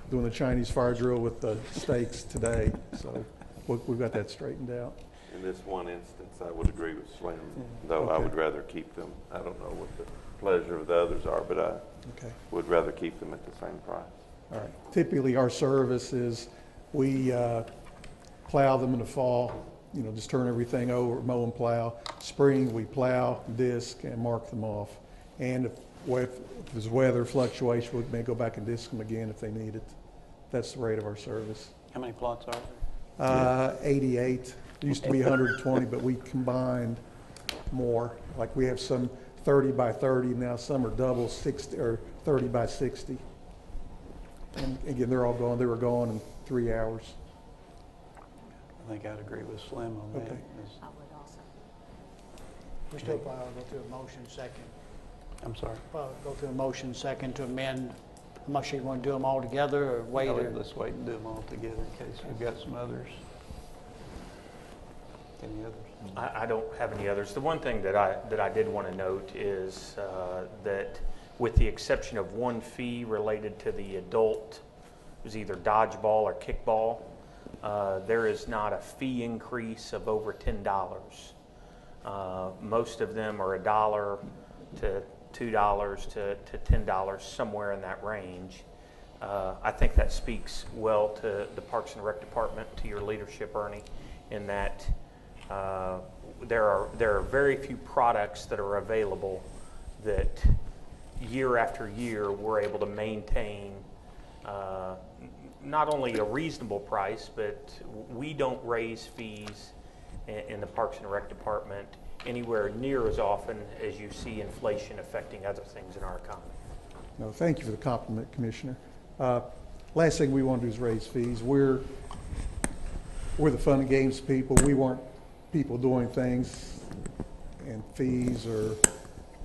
[SPEAKER 18] doing the Chinese fire drill with the stakes today. So we've got that straightened out.
[SPEAKER 8] In this one instance, I would agree with Slim, though okay. I would rather keep them. I don't know what the pleasure of the others are, but I would rather keep them at the same price.
[SPEAKER 18] All right. Typically, our service is we plow them in the fall, just turn everything over, mow and plow. Spring, we plow, disc, and mark them off. And if there's weather fluctuation, we may go back and disc them again if they need it. That's the rate of our service.
[SPEAKER 1] How many plots are there?
[SPEAKER 18] 88. There used to be 120, but we combined more. Like we have some 30 by 30 now, some are double 60 or 30 by 60. And again, they're all gone. They were gone in 3 hours.
[SPEAKER 1] I think I'd agree with Slim on that.
[SPEAKER 9] I would also.
[SPEAKER 3] We still probably go through a motion second.
[SPEAKER 1] I'm sorry?
[SPEAKER 3] Probably go through a motion second to amend. I'm not sure you want to do them all together or wait.
[SPEAKER 1] No, let's wait and do them all together in case we've got some others. Any others?
[SPEAKER 14] I don't have any others. The one thing that I did want to note is that with the exception of one fee related to the adult, it was either dodgeball or kickball, there is not a fee increase of over $10. Most of them are $1 to $2 to $10, somewhere in that range. I think that speaks well to the Parks and Rec Department, to your leadership, Ernie, in that there are very few products that are available that year after year we're able to maintain not only a reasonable price, but we don't raise fees in the Parks and Rec Department anywhere near as often as you see inflation affecting other things in our economy.
[SPEAKER 18] No, thank you for the compliment, Commissioner. Last thing we want to do is raise fees. We're the fun and games people. We want people doing things, and fees are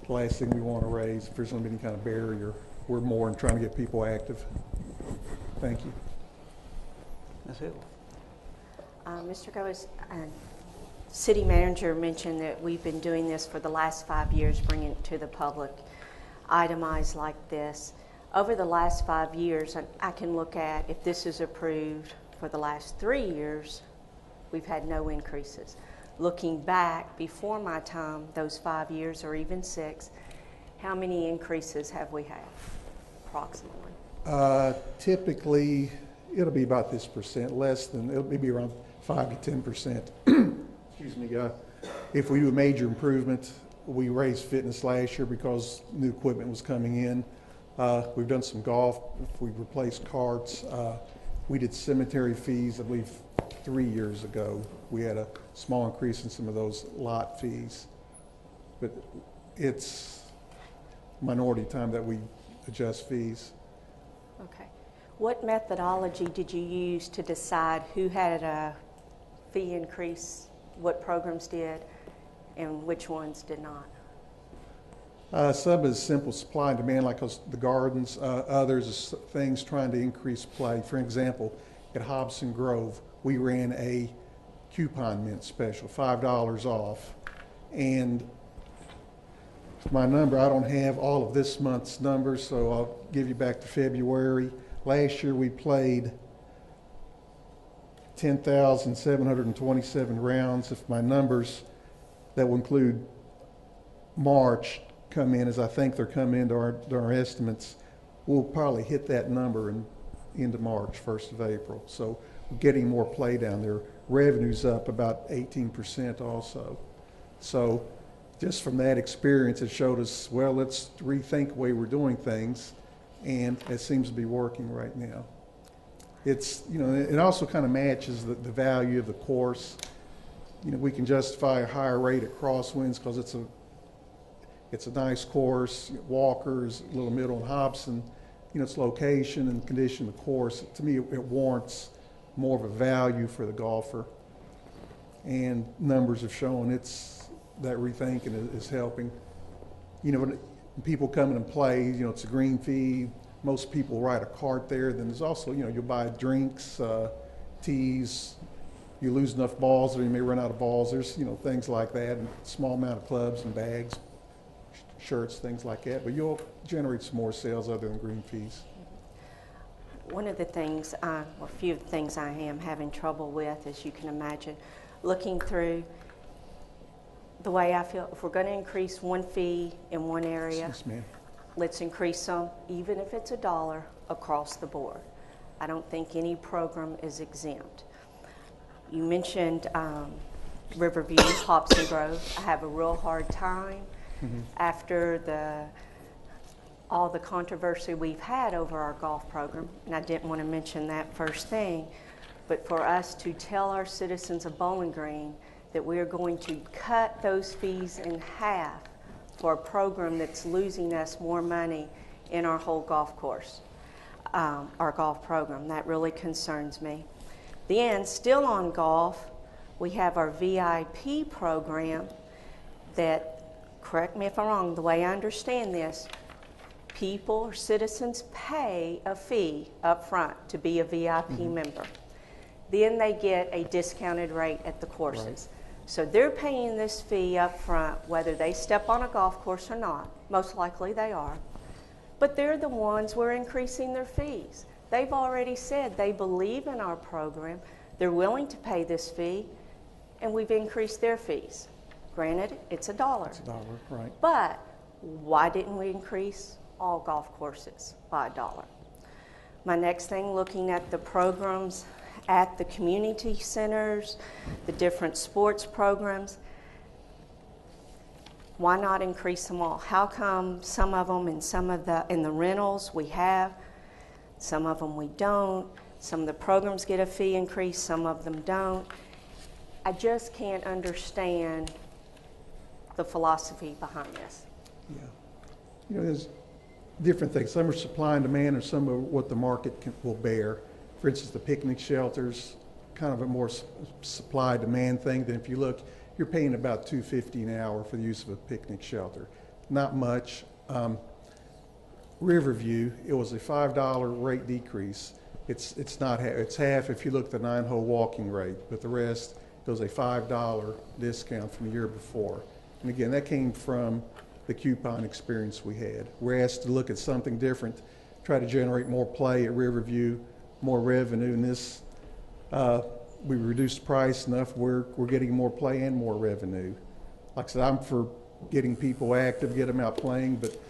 [SPEAKER 18] the last thing we want to raise. If there's going to be any kind of barrier, we're more in trying to get people active. Thank you.
[SPEAKER 1] Ms. Hill.
[SPEAKER 9] Mr. Goes, City Manager mentioned that we've been doing this for the last 5 years, bringing it to the public, itemized like this. Over the last 5 years, I can look at, if this is approved for the last 3 years, we've had no increases. Looking back before my time, those 5 years or even 6, how many increases have we had, approximately?
[SPEAKER 18] Typically, it'll be about this percent, less than, it'll be around 5 to 10%. Excuse me. If we do a major improvement, we raised fitness last year because new equipment was coming in. We've done some golf. We've replaced carts. We did cemetery fees, I believe, 3 years ago. We had a small increase in some of those lot fees. But it's minority time that we adjust fees.
[SPEAKER 9] Okay. What methodology did you use to decide who had a fee increase, what programs did, and which ones did not?
[SPEAKER 18] Some is simple supply and demand, like the gardens. Others is things trying to increase play. For example, at Hobson Grove, we ran a coupon mint special, $5 off. And my number, I don't have all of this month's numbers, so I'll give you back to February. Last year we played 10,727 rounds. If my numbers that will include March come in as I think they're coming into our estimates, we'll probably hit that number into March, 1st of April. So we're getting more play down there. Revenue's up about 18% also. So just from that experience, it showed us, well, let's rethink the way we're doing things, and it seems to be working right now. It's, it also kind of matches the value of the course. We can justify a higher rate at Crosswinds because it's a nice course. Walkers, Little Middle, and Hobson, its location and condition of the course, to me, it warrants more of a value for the golfer. And numbers have shown that rethinking is helping. When people come in and play, it's a green fee. Most people ride a cart there. Then there's also, you'll buy drinks, teas. You lose enough balls or you may run out of balls. There's, things like that, and a small amount of clubs and bags, shirts, things like that. But you'll generate some more sales other than green fees.
[SPEAKER 9] One of the things, a few of the things I am having trouble with, as you can imagine, looking through the way I feel, if we're going to increase one fee in one area,
[SPEAKER 18] Yes, ma'am.
[SPEAKER 9] let's increase them, even if it's $1 across the board. I don't think any program is exempt. You mentioned Riverview, Hobson Grove. I have a real hard time after all the controversy we've had over our golf program, and I didn't want to mention that first thing, but for us to tell our citizens of Bowling Green that we are going to cut those fees in half for a program that's losing us more money in our whole golf course, our golf program. That really concerns me. Then, still on golf, we have our VIP program that, correct me if I'm wrong, the way I understand this, people or citizens pay a fee up front to be a VIP member. Then they get a discounted rate at the courses. Right. So they're paying this fee up front, whether they step on a golf course or not. Most likely they are. But they're the ones we're increasing their fees. They've already said they believe in our program. They're willing to pay this fee, and we've increased their fees. Granted, it's $1.
[SPEAKER 18] It's $1, right.
[SPEAKER 9] But why didn't we increase all golf courses by $1? My next thing, looking at the programs at the community centers, the different sports programs, why not increase them all? How come some of them in the rentals we have, some of them we don't, some of the programs get a fee increase, some of them don't? I just can't understand the philosophy behind this.
[SPEAKER 18] Yeah. You know, there's different things. Some are supply and demand, and some are what the market will bear. For instance, the picnic shelters, kind of a more supply-demand thing. Than if you look, you're paying about $2.50 an hour for the use of a picnic shelter. Not much. Riverview, it was a $5 rate decrease. It's not half. It's half if you look at the 9-hole walking rate, but the rest goes a $5 discount from the year before. And again, that came from the coupon experience we had. We're asked to look at something different, try to generate more play at Riverview, more revenue. And this, we reduced the price enough, we're getting more play and more revenue. Like I said, I'm for getting people active, get them out playing, but it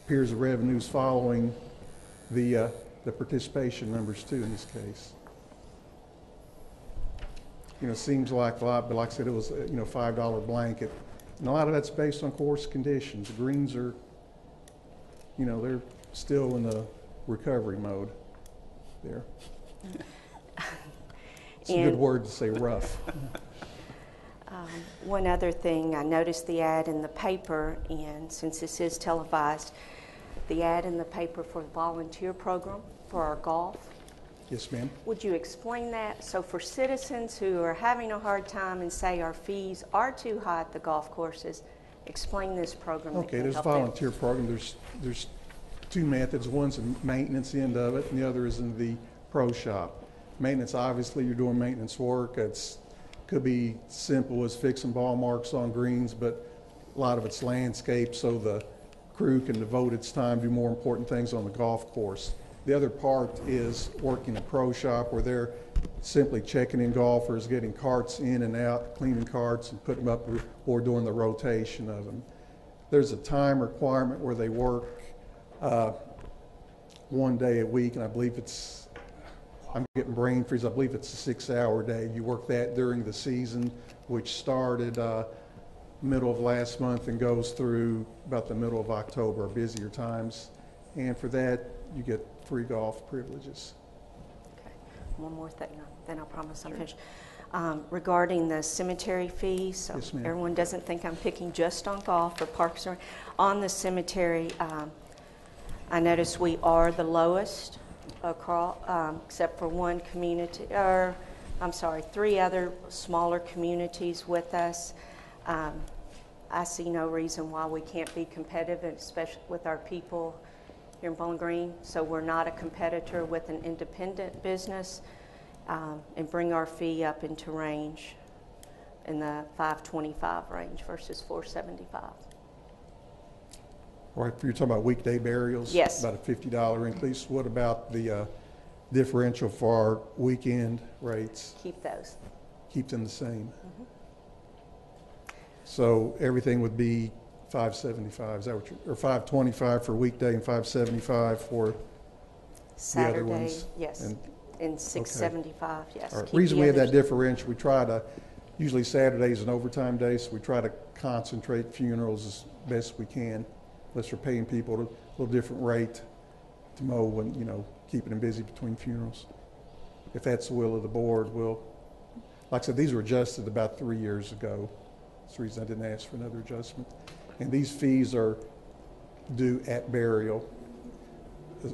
[SPEAKER 18] appears the revenue's following the participation numbers too in this case. You know, it seems like a lot, but like I said, it was a $5 blanket. And a lot of that's based on course conditions. The greens are, they're still in the recovery mode there. It's a good word to say, rough.
[SPEAKER 9] One other thing, I noticed the ad in the paper, and since this is televised, the ad in the paper for the volunteer program for our golf.
[SPEAKER 18] Yes, ma'am.
[SPEAKER 9] Would you explain that? So for citizens who are having a hard time and say our fees are too high at the golf courses, explain this program.
[SPEAKER 18] Okay, there's a volunteer program. There's two methods. One's the maintenance end of it, and the other is in the pro shop. Maintenance, obviously, you're doing maintenance work. It could be simple as fixing ball marks on greens, but a lot of it's landscape, so the crew can devote its time to do more important things on the golf course. The other part is working a pro shop where they're simply checking in golfers, getting carts in and out, cleaning carts and putting them up, or doing the rotation of them. There's a time requirement where they work 1 day a week, and I believe I'm getting brain freeze, I believe it's a 6-hour day. You work that during the season, which started middle of last month and goes through about the middle of October, busier times. And for that, you get free golf privileges.
[SPEAKER 9] Okay. One more thing, then I promise I'm finished. Regarding the cemetery fees, so
[SPEAKER 18] yes, ma'am.
[SPEAKER 9] Everyone doesn't think I'm picking just on golf or parks. On the cemetery, I notice we are the lowest across, except for one community, or I'm sorry, 3 other smaller communities with us. I see no reason why we can't be competitive, especially with our people here in Bowling Green, so we're not a competitor with an independent business, and bring our fee up into range in the $525 range versus $475.
[SPEAKER 18] All right, you're talking about weekday burials?
[SPEAKER 9] Yes.
[SPEAKER 18] About a $50 increase. What about the differential for our weekend rates?
[SPEAKER 9] Keep those.
[SPEAKER 18] Keep them the same.
[SPEAKER 9] Mm-hmm.
[SPEAKER 18] So everything would be $575, is that what or $525 for weekday and $575 for
[SPEAKER 9] Saturday,
[SPEAKER 18] the other ones?
[SPEAKER 9] Yes, and $675, yes.
[SPEAKER 18] All right.
[SPEAKER 9] Keep
[SPEAKER 18] Reason
[SPEAKER 9] the
[SPEAKER 18] we have that
[SPEAKER 9] others.
[SPEAKER 18] differential, we try to, usually Saturday's an overtime day, so we try to concentrate funerals as best we can, unless we're paying people a little different rate to mow when, keeping them busy between funerals. If that's the will of the board, we'll, like I said, these were adjusted about 3 years ago. That's the reason I didn't ask for another adjustment. And these fees are due at burial.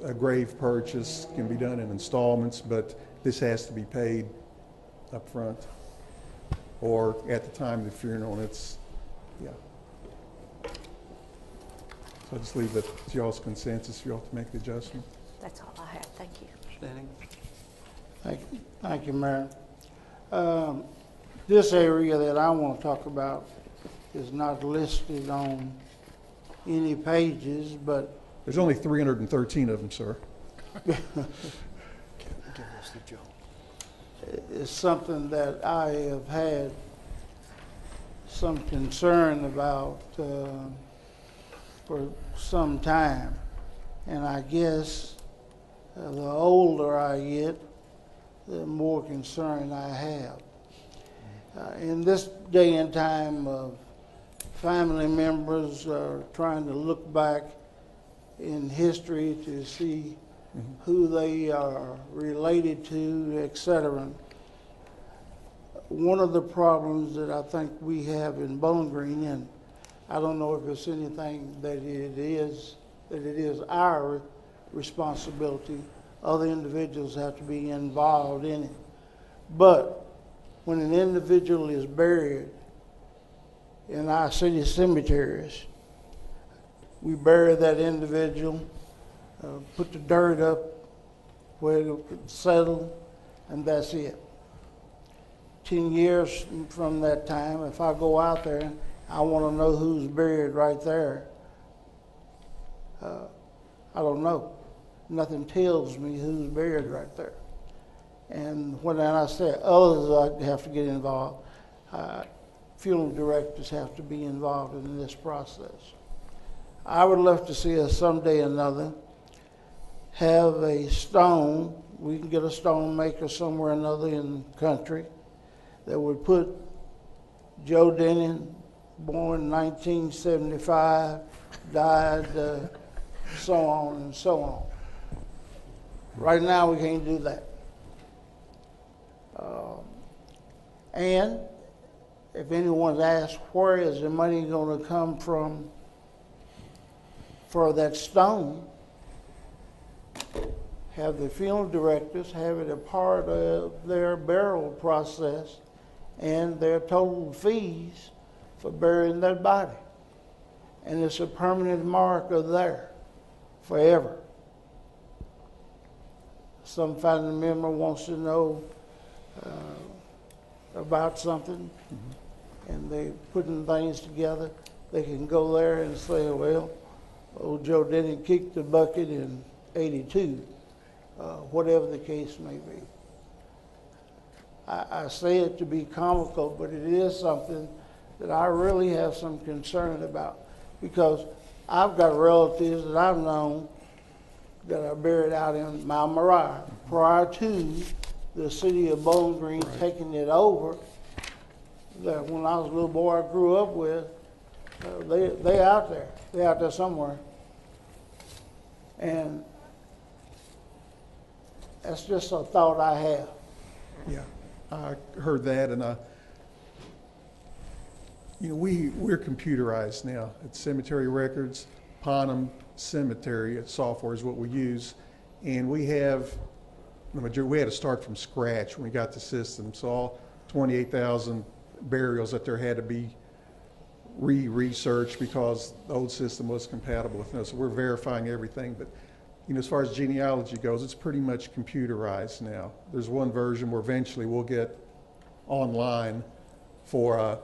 [SPEAKER 18] A grave purchase can be done in installments, but this has to be paid up front or at the time of the funeral, and it's, yeah. So I just leave it to y'all's consensus for y'all to make the adjustment.
[SPEAKER 9] That's all I have. Thank you.
[SPEAKER 1] Standing.
[SPEAKER 4] Thank you, Mayor. this area that I want to talk about is not listed on any pages, but
[SPEAKER 18] There's only 313 of them, sir.
[SPEAKER 4] it's something that I have had some concern about for some time. And I guess the older I get, the more concern I have. In this day and time of family members trying to look back in history to see who they are related to, etc. One of the problems that I think we have in Bowling Green, and I don't know if it's anything that it is our responsibility. Other individuals have to be involved in it. But when an individual is buried in our city cemeteries, we bury that individual, put the dirt up where it could settle, and that's it. 10 years from that time, if I go out there, I want to know who's buried right there. I don't know. Nothing tells me who's buried right there. And when I say others have to get involved, funeral directors have to be involved in this process. I would love to see us someday or another have a stone. We can get a stone maker somewhere or another in the country that would put Joe Denning, born 1975, died so on and so on. Right now we can't do that. And if anyone's asked where is the money going to come from for that stone, have the funeral directors have it a part of their burial process and their total fees for burying that body. And it's a permanent marker there forever. Some family member wants to know about something, and they're putting things together. They can go there and say, well, old Joe Denning kicked the bucket in '82, whatever the case may be. I say it to be comical, but it is something that I really have some concern about, because I've got relatives that I've known that are buried out in Mount Moriah prior to the city of Bowling Green taking it over. That when I was a little boy I grew up with, they out there. They're out there somewhere. And that's just a thought I have.
[SPEAKER 18] Yeah, I heard that, and we're computerized now. It's cemetery records, Ponham Cemetery software is what we use, and we have the majority. We had to start from scratch when we got the system, so all 28,000 burials that there had to be researched because the old system was compatible with us. So we're verifying everything, but as far as genealogy goes, it's pretty much computerized now. There's one version where eventually we'll get online for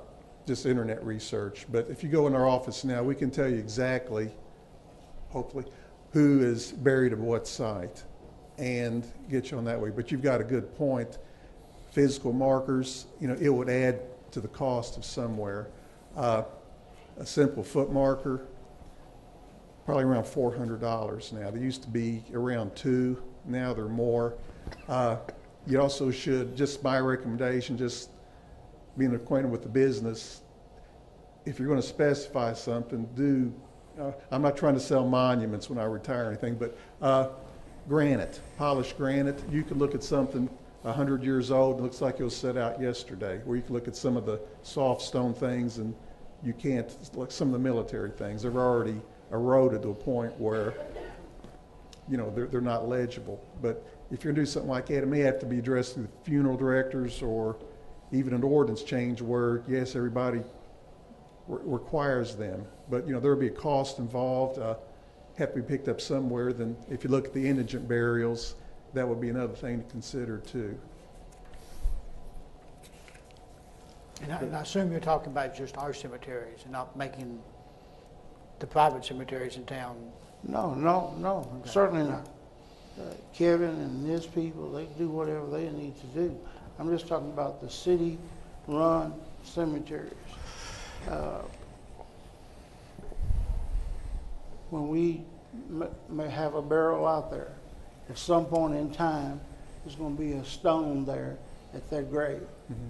[SPEAKER 18] just internet research. But if you go in our office now, we can tell you exactly, hopefully, who is buried at what site and get you on that way. But you've got a good point. Physical markers, it would add to the cost of somewhere. A simple foot marker, probably around $400 now. They used to be around $2, now they're more. You also should, just my recommendation, just being acquainted with the business, if you're going to specify something, I'm not trying to sell monuments when I retire or anything, but granite, polished granite. You could look at something 100 years old, it looks like it was set out yesterday, where you can look at some of the soft stone things and you can't, like some of the military things, they're already eroded to a point where, they're not legible. But if you're going to do something like that, it may have to be addressed through funeral directors or even an ordinance change where, yes, everybody requires them. But, there'll be a cost involved, have to be picked up somewhere. Then if you look at the indigent burials, that would be another thing to consider too.
[SPEAKER 19] And I assume you're talking about just our cemeteries and not making the private cemeteries in town.
[SPEAKER 4] No, certainly not. Kevin and his people, they do whatever they need to do. I'm just talking about the city-run cemeteries. When we may have a barrel out there, at some point in time, there's going to be a stone there at that grave.
[SPEAKER 18] Mhm.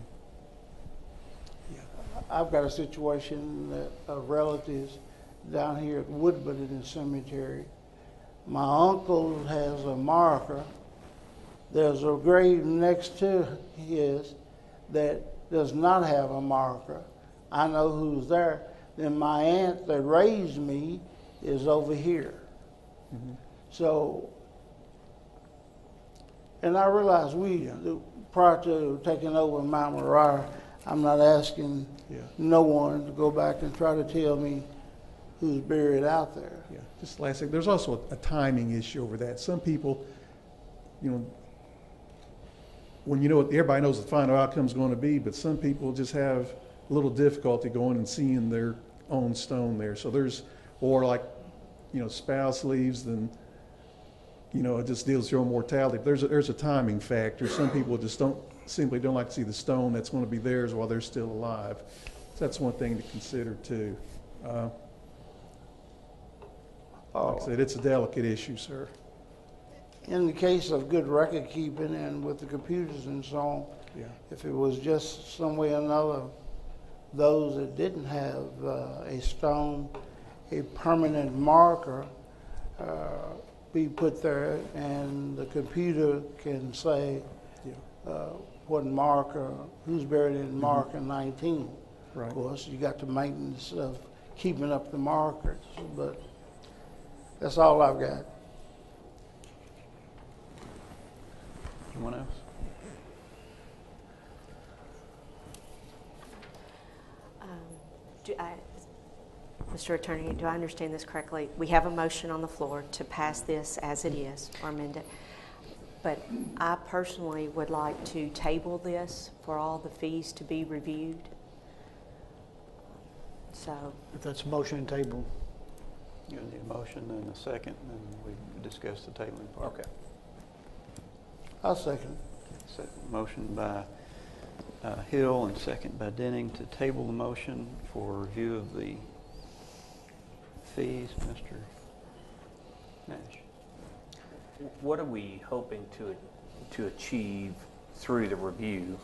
[SPEAKER 4] I've got a situation that of relatives down here at Woodbury Cemetery. My uncle has a marker. There's a grave next to his that does not have a marker. I know who's there. Then my aunt that raised me is over here.
[SPEAKER 18] Mhm.
[SPEAKER 4] So, and I realize prior to taking over Mount Moriah, I'm not asking no one to go back and try to tell me who's buried out there.
[SPEAKER 18] Yeah, just last thing, there's also a timing issue over that. Some people, when everybody knows the final outcome's going to be, but some people just have a little difficulty going and seeing their own stone there. So spouse leaves, then, it just deals with your own mortality. But there's a timing factor. Some people just simply don't like to see the stone that's going to be theirs while they're still alive. So that's one thing to consider too. Like I said, it's a delicate issue, sir.
[SPEAKER 4] In the case of good record keeping and with the computers and so on, if it was just some way or another, those that didn't have a stone, a permanent marker be put there, and the computer can say what marker, who's buried in marker 19.
[SPEAKER 18] Right.
[SPEAKER 4] Of course, you got the maintenance of keeping up the markers, but that's all I've got.
[SPEAKER 1] Anyone else?
[SPEAKER 9] Mr. Attorney, do I understand this correctly? We have a motion on the floor to pass this as it is or amend it. But I personally would like to table this for all the fees to be reviewed. So,
[SPEAKER 19] If that's a motion to table.
[SPEAKER 1] You need a motion and a second, and we discuss the tabling part.
[SPEAKER 14] Okay.
[SPEAKER 4] I'll second.
[SPEAKER 1] Motion by Hill and second by Denning to table the motion for review of the fees. Mr. Nash.
[SPEAKER 14] What are we hoping to achieve through the review?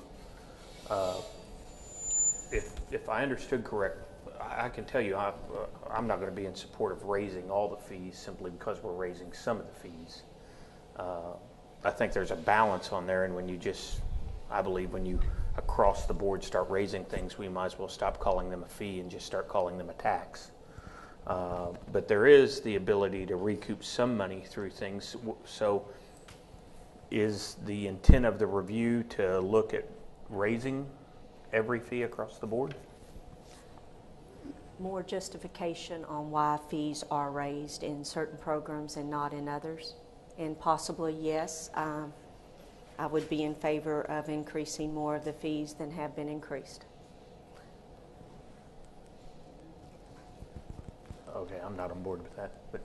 [SPEAKER 14] If I understood correct, I can tell you I'm not going to be in support of raising all the fees simply because we're raising some of the fees. I think there's a balance on there, and I believe when you across the board start raising things, we might as well stop calling them a fee and just start calling them a tax. But there is the ability to recoup some money through things. So is the intent of the review to look at raising every fee across the board?
[SPEAKER 9] more justification on why fees are raised in certain programs and not in others. And possibly, yes, I would be in favor of increasing more of the fees than have been increased.
[SPEAKER 14] Okay, I'm not on board with that, but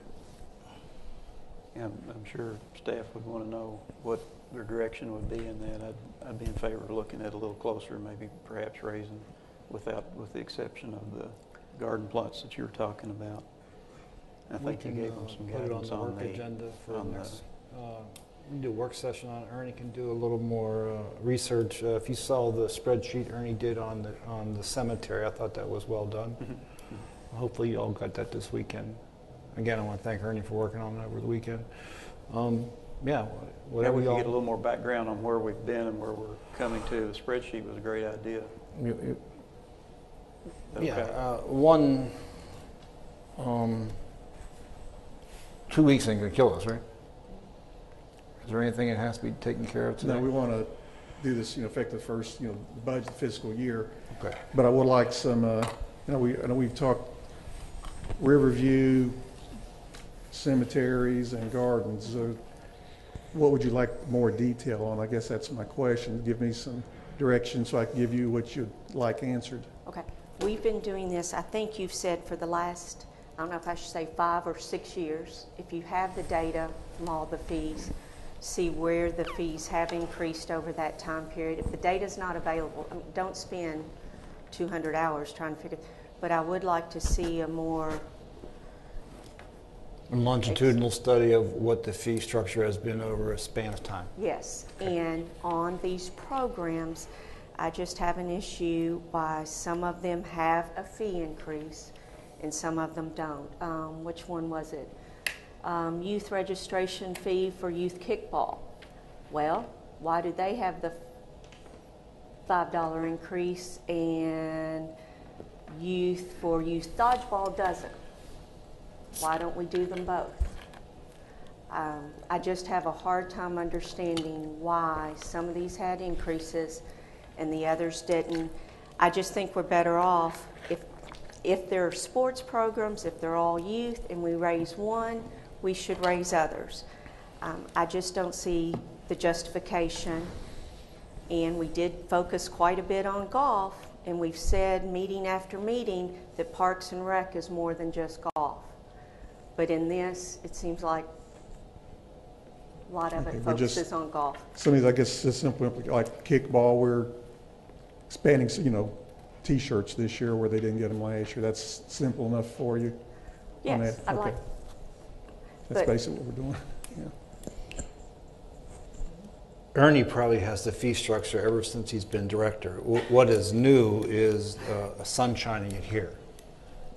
[SPEAKER 1] yeah, I'm sure staff would want to know what their direction would be in that. I'd be in favor of looking at a little closer, maybe perhaps raising with the exception of the garden plots that you were talking about. I think you gave them some guidance
[SPEAKER 7] put it on the work agenda for next. We can do a work session on it. Ernie can do a little more research. If you saw the spreadsheet Ernie did on the cemetery, I thought that was well done. Mm-hmm. Hopefully you all got that this weekend. Again, I want to thank Ernie for working on it over the weekend. Yeah, whatever
[SPEAKER 1] we
[SPEAKER 7] y'all
[SPEAKER 1] get a little more background on where we've been and where we're coming to. The spreadsheet was a great idea.
[SPEAKER 7] Yeah, 2 weeks ain't gonna kill us, right? Is there anything that has to be taken care of today?
[SPEAKER 18] No, we want to do this, effective first, budget fiscal year.
[SPEAKER 7] Okay.
[SPEAKER 18] But I would like some, I know we've talked Riverview, cemeteries, and gardens. What would you like more detail on? I guess that's my question. Give me some direction so I can give you what you'd like answered.
[SPEAKER 9] Okay. We've been doing this, I think you've said for the last, I don't know if I should say 5 or 6 years. If you have the data from all the fees, see where the fees have increased over that time period. If the data's not available, I mean, don't spend 200 hours trying to figure, but I would like to see a more
[SPEAKER 7] longitudinal study of what the fee structure has been over a span of time.
[SPEAKER 9] Yes, and on these programs, I just have an issue why some of them have a fee increase and some of them don't. Which one was it? Youth registration fee for youth kickball. Well, why do they have the $5 increase and youth dodgeball doesn't? Why don't we do them both? I just have a hard time understanding why some of these had increases and the others didn't. I just think we're better off if there are sports programs, if they're all youth and we raise one, we should raise others. I just don't see the justification. And we did focus quite a bit on golf, and we've said meeting after meeting that Parks and Rec is more than just golf. But in this, it seems like a lot of it focuses on golf.
[SPEAKER 18] Some of these, I guess, just simply like kickball, we're expanding, T-shirts this year where they didn't get them last year. That's simple enough for you?
[SPEAKER 9] Yes, I'd like.
[SPEAKER 18] That's basically what we're doing. Yeah.
[SPEAKER 7] Ernie probably has the fee structure ever since he's been director. What is new is sunshining it here.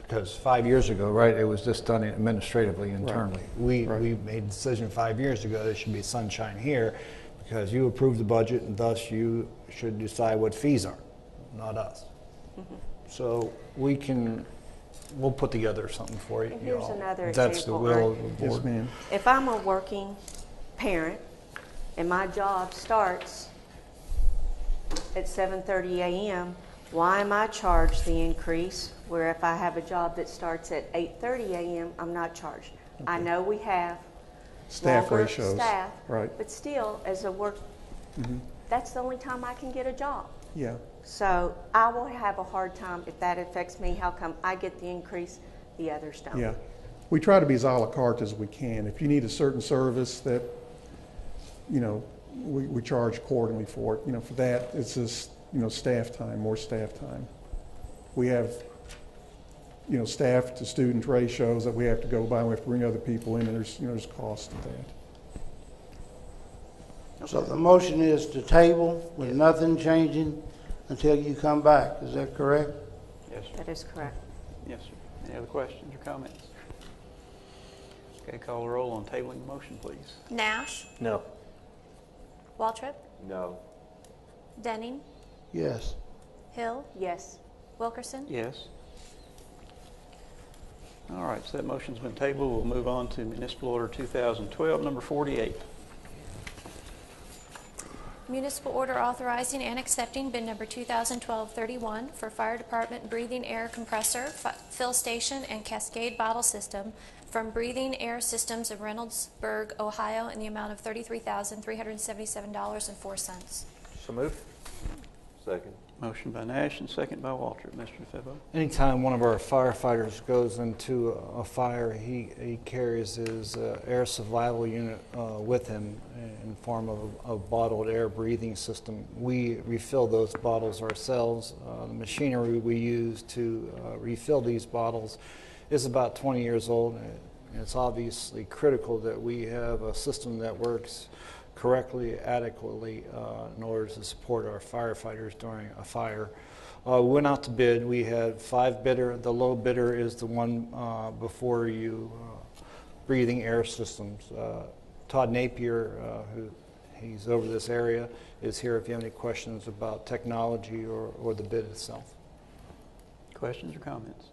[SPEAKER 7] Because 5 years ago, right, it was just done administratively internally.
[SPEAKER 18] Right.
[SPEAKER 7] We made a decision 5 years ago there should be sunshine here because you approved the budget and thus you should decide what fees are, not us. Mm-hmm. So we'll put together something for you.
[SPEAKER 9] And here's another
[SPEAKER 7] That's
[SPEAKER 9] example.
[SPEAKER 7] the will of the board.
[SPEAKER 18] Yes, ma'am.
[SPEAKER 9] If I'm a working parent and my job starts at 7:30 a.m., why am I charged the increase, where if I have a job that starts at 8:30 a.m., I'm not charged? Okay. I know we have
[SPEAKER 18] staff
[SPEAKER 9] longer
[SPEAKER 18] ratios,
[SPEAKER 9] staff,
[SPEAKER 18] right?
[SPEAKER 9] But still, as a work, that's the only time I can get a job.
[SPEAKER 18] Yeah.
[SPEAKER 9] So I will have a hard time if that affects me. How come I get the increase, the others don't?
[SPEAKER 18] Yeah. We try to be as a la carte as we can. If you need a certain service that, we charge accordingly for it. For that, it's just, staff time, more staff time. We have, staff to student ratios that we have to go by. We have to bring other people in, and there's cost to that.
[SPEAKER 4] So the motion is to table with nothing changing until you come back. Is that correct?
[SPEAKER 1] Yes, sir.
[SPEAKER 9] That is correct.
[SPEAKER 1] Yes, sir. Any other questions or comments? Okay, call the roll on tabling the motion, please.
[SPEAKER 5] Nash,
[SPEAKER 14] No.
[SPEAKER 5] Waltrip,
[SPEAKER 8] No.
[SPEAKER 5] Denning,
[SPEAKER 4] Yes.
[SPEAKER 5] Hill,
[SPEAKER 9] Yes.
[SPEAKER 5] Wilkerson.
[SPEAKER 1] Yes. All right, so that motion's been tabled. We'll move on to Municipal Order 2012, number 48.
[SPEAKER 5] Municipal order authorizing and accepting bid number 2012-31 for fire department breathing air compressor, fill station, and cascade bottle system from Breathing Air Systems of Reynoldsburg, Ohio, in the amount of $33,377.04.
[SPEAKER 14] So moved.
[SPEAKER 8] Second.
[SPEAKER 1] Motion by Nash and second by Waltrip. Mr. DeFebo.
[SPEAKER 7] Anytime one of our firefighters goes into a fire, he carries his air survival unit with him in form of a bottled air breathing system. We refill those bottles ourselves. The machinery we use to refill these bottles is about 20 years old. And it's obviously critical that we have a system that works correctly, adequately, in order to support our firefighters during a fire. We went out to bid. We had 5 bidder. The low bidder is the one before you, Breathing Air Systems. Todd Napier, he's over this area, is here if you have any questions about technology or the bid itself.
[SPEAKER 1] Questions or comments?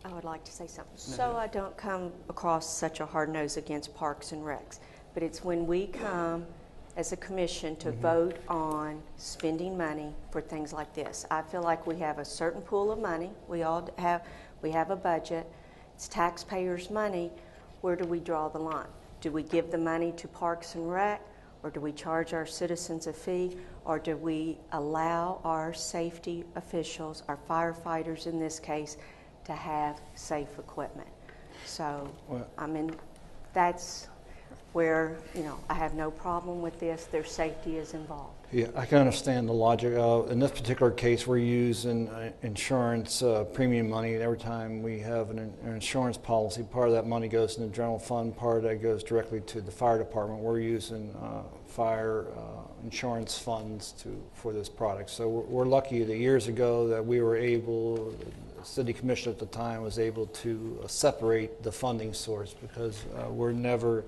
[SPEAKER 9] I would like to say something. So I don't come across such a hard nose against Parks and Recs, but it's when we come as a commission to vote on spending money for things like this. I feel like we have a certain pool of money. We have a budget. It's taxpayers' money. Where do we draw the line? Do we give the money to Parks and Rec, Or do we charge our citizens a fee? Or do we allow our safety officials, our firefighters in this case, to have safe equipment? So, I mean, that's where, I have no problem with this. Their safety is involved.
[SPEAKER 7] Yeah, I can understand the logic. In this particular case, we're using insurance premium money. Every time we have an insurance policy, part of that money goes in the general fund, part of that goes directly to the fire department. We're using fire insurance funds for this product. So we're lucky that years ago that we were able, the city commission at the time was able to separate the funding source, because we're never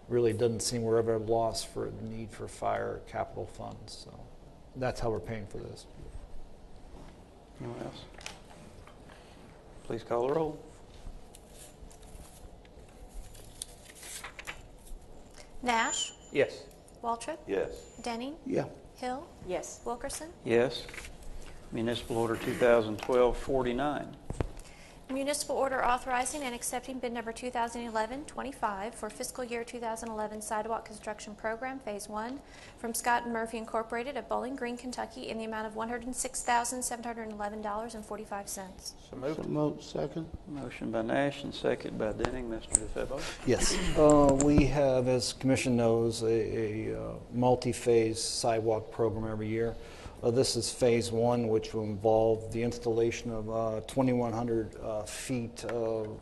[SPEAKER 7] really doesn't seem we're ever lost for the need for fire capital funds. So that's how we're paying for this.
[SPEAKER 1] Anyone else? Please call the roll.
[SPEAKER 5] Nash,
[SPEAKER 14] Yes.
[SPEAKER 5] Waltrip,
[SPEAKER 8] Yes.
[SPEAKER 5] Denning,
[SPEAKER 4] Yeah.
[SPEAKER 5] Hill,
[SPEAKER 9] Yes.
[SPEAKER 5] Wilkerson.
[SPEAKER 1] Yes. Municipal Order 2012-49.
[SPEAKER 5] Municipal order authorizing and accepting bid number 2011-25 for fiscal year 2011 sidewalk construction program phase 1 from Scott and Murphy Incorporated of Bowling Green, Kentucky in the amount of $106,711.45.
[SPEAKER 14] So moved.
[SPEAKER 4] So moved. Second.
[SPEAKER 1] Motion by Nash and second by Denning. Mr. DeFebo.
[SPEAKER 7] Yes. We have, as Commission knows, a multi-phase sidewalk program every year. This is phase 1, which will involve the installation of 2,100 feet of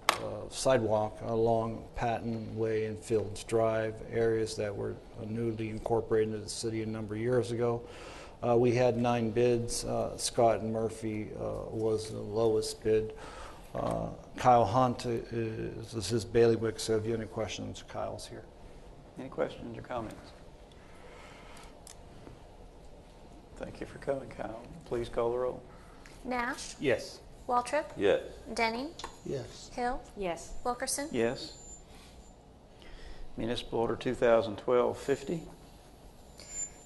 [SPEAKER 7] sidewalk along Patton Way and Fields Drive, areas that were newly incorporated into the city a number of years ago. We had 9 bids. Scott and Murphy was the lowest bid. Kyle Hunt is his bailiwick, so if you have any questions, Kyle's here.
[SPEAKER 1] Any questions or comments? Thank you for coming, Kyle. Please call the roll.
[SPEAKER 5] Nash,
[SPEAKER 14] Yes.
[SPEAKER 5] Waltrip,
[SPEAKER 8] Yes.
[SPEAKER 5] Denning,
[SPEAKER 4] Yes.
[SPEAKER 5] Hill,
[SPEAKER 9] Yes.
[SPEAKER 5] Wilkerson.
[SPEAKER 1] Yes. Municipal Order 2012-50.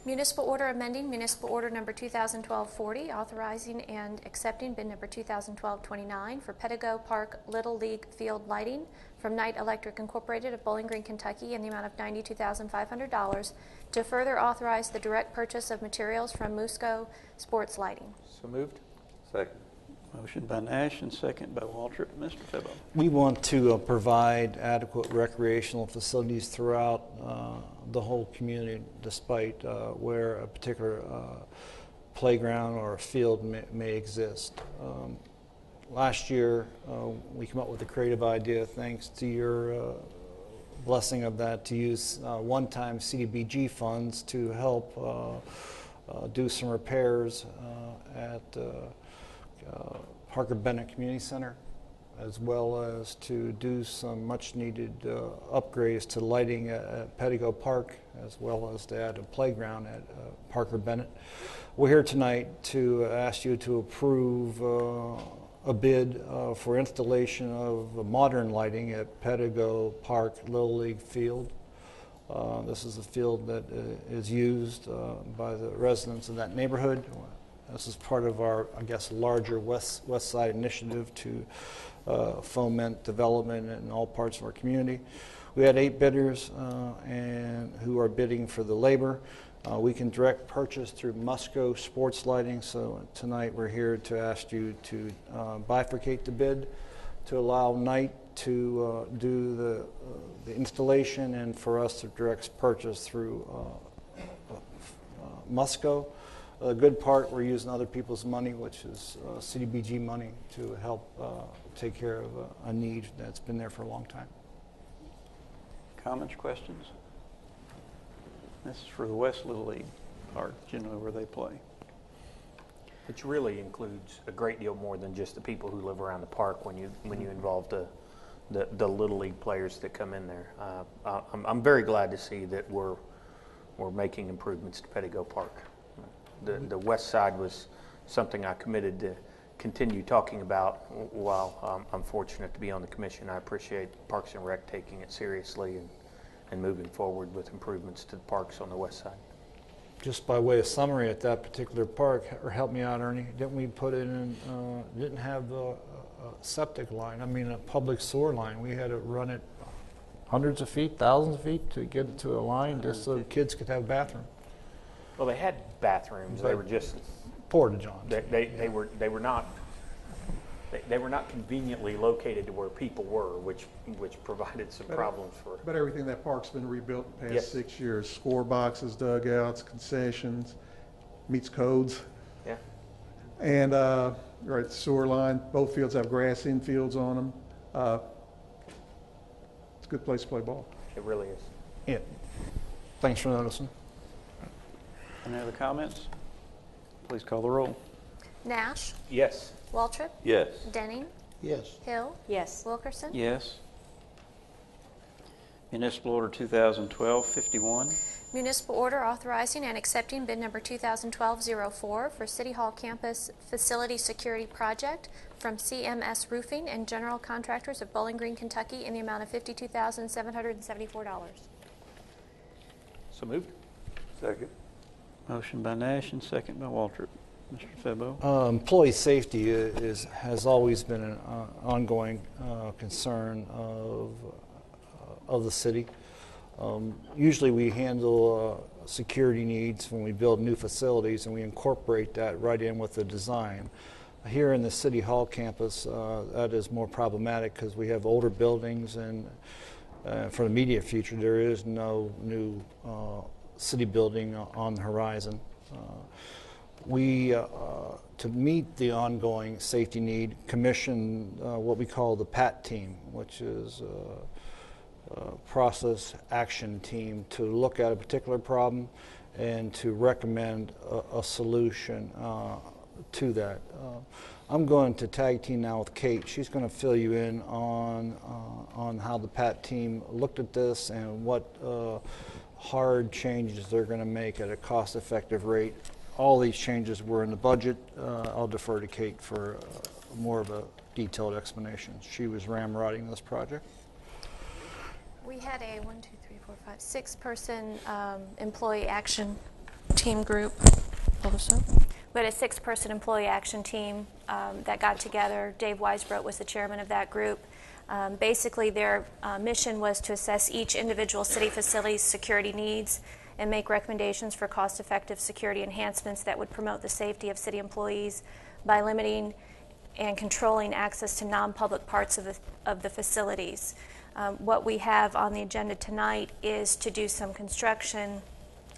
[SPEAKER 5] Municipal order amending municipal order number 2012-40, authorizing and accepting bid number 2012-29 for Pedigo Park Little League Field Lighting from Knight Electric Incorporated of Bowling Green, Kentucky in the amount of $92,500 to further authorize the direct purchase of materials from Musco Sports Lighting.
[SPEAKER 14] So moved.
[SPEAKER 8] Second.
[SPEAKER 1] Motion by Nash and second by Waltrip. Mr. DeFebo.
[SPEAKER 7] We want to provide adequate recreational facilities throughout the whole community, despite where a particular playground or a field may exist. Last year, we came up with a creative idea, thanks to your blessing of that, to use one-time CDBG funds to help do some repairs at Parker Bennett Community Center, as well as to do some much-needed upgrades to lighting at Pedigo Park, as well as to add a playground at Parker Bennett. We're here tonight to ask you to approve a bid for installation of modern lighting at Pedigo Park Little League Field. This is a field that is used by the residents of that neighborhood. This is part of our, I guess, larger West Side initiative to foment development in all parts of our community. We had 8 bidders and who are bidding for the labor. We can direct purchase through Musco Sports Lighting, so tonight we're here to ask you to bifurcate the bid to allow Knight to do the installation and for us to direct purchase through Musco. The good part, we're using other people's money, which is CDBG money, to help take care of a need that's been there for a long time.
[SPEAKER 1] Comments, questions? This is for the West Little League part, generally where they play.
[SPEAKER 14] Which really includes a great deal more than just the people who live around the park when you involve the Little League players that come in there. I'm very glad to see that we're making improvements to Pedigo Park. The west side was something I committed to continue talking about while I'm fortunate to be on the commission. I appreciate Parks and Rec taking it seriously and moving forward with improvements to the parks on the west side.
[SPEAKER 7] Just by way of summary, at that particular park, or help me out, Ernie, didn't we put in, didn't have a septic line, I mean a public sewer line. We had to run it
[SPEAKER 3] hundreds of feet, thousands of feet to get to a line just so kids could have a bathroom.
[SPEAKER 14] Well, they had bathrooms. They were just
[SPEAKER 3] Porta-johns.
[SPEAKER 14] they were not. They were not conveniently located to where people were, which provided some problems for.
[SPEAKER 18] But everything, that park's been rebuilt in the past
[SPEAKER 14] Yes.
[SPEAKER 18] 6 years. Score boxes, dugouts, concessions, meets codes.
[SPEAKER 14] Yeah.
[SPEAKER 18] And, right, sewer line, both fields have grass infields on them. It's a good place to play ball.
[SPEAKER 14] It really is.
[SPEAKER 3] Yeah. Thanks for noticing.
[SPEAKER 1] Any other comments? Please call the roll.
[SPEAKER 5] Nash,
[SPEAKER 14] Yes.
[SPEAKER 5] Waltrip,
[SPEAKER 8] Yes.
[SPEAKER 5] Denning,
[SPEAKER 4] Yes.
[SPEAKER 5] Hill,
[SPEAKER 9] Yes.
[SPEAKER 5] Wilkerson.
[SPEAKER 1] Yes. Municipal Order 2012-51.
[SPEAKER 5] Municipal order authorizing and accepting bid number 2012-04 for City Hall Campus Facility Security Project from CMS Roofing and General Contractors of Bowling Green, Kentucky in the amount of $52,774.
[SPEAKER 14] So moved.
[SPEAKER 8] Second.
[SPEAKER 1] Motion by Nash and second by Waltrip. Mr. Febo.
[SPEAKER 7] Employee safety has always been an ongoing concern of the city. Usually we handle security needs when we build new facilities, and we incorporate that right in with the design. Here in the City Hall campus, that is more problematic because we have older buildings, and for the immediate future there is no new city building on the horizon. We, to meet the ongoing safety need, commissioned what we call the PAT team, which is process action team, to look at a particular problem and to recommend a solution to that. I'm going to tag team now with Kate. She's going to fill you in on how the PAT team looked at this and what hard changes they're going to make at a cost-effective rate. All these changes were in the budget. I'll defer to Kate for more of a detailed explanation. She was ramrodding this project.
[SPEAKER 5] We had a 6-person employee action team group. We had a 6-person employee action team that got together. Dave Weisbrot was the chairman of that group. Basically, their mission was to assess each individual city facility's security needs and make recommendations for cost-effective security enhancements that would promote the safety of city employees by limiting and controlling access to non-public parts of the facilities. What we have on the agenda tonight is to do some construction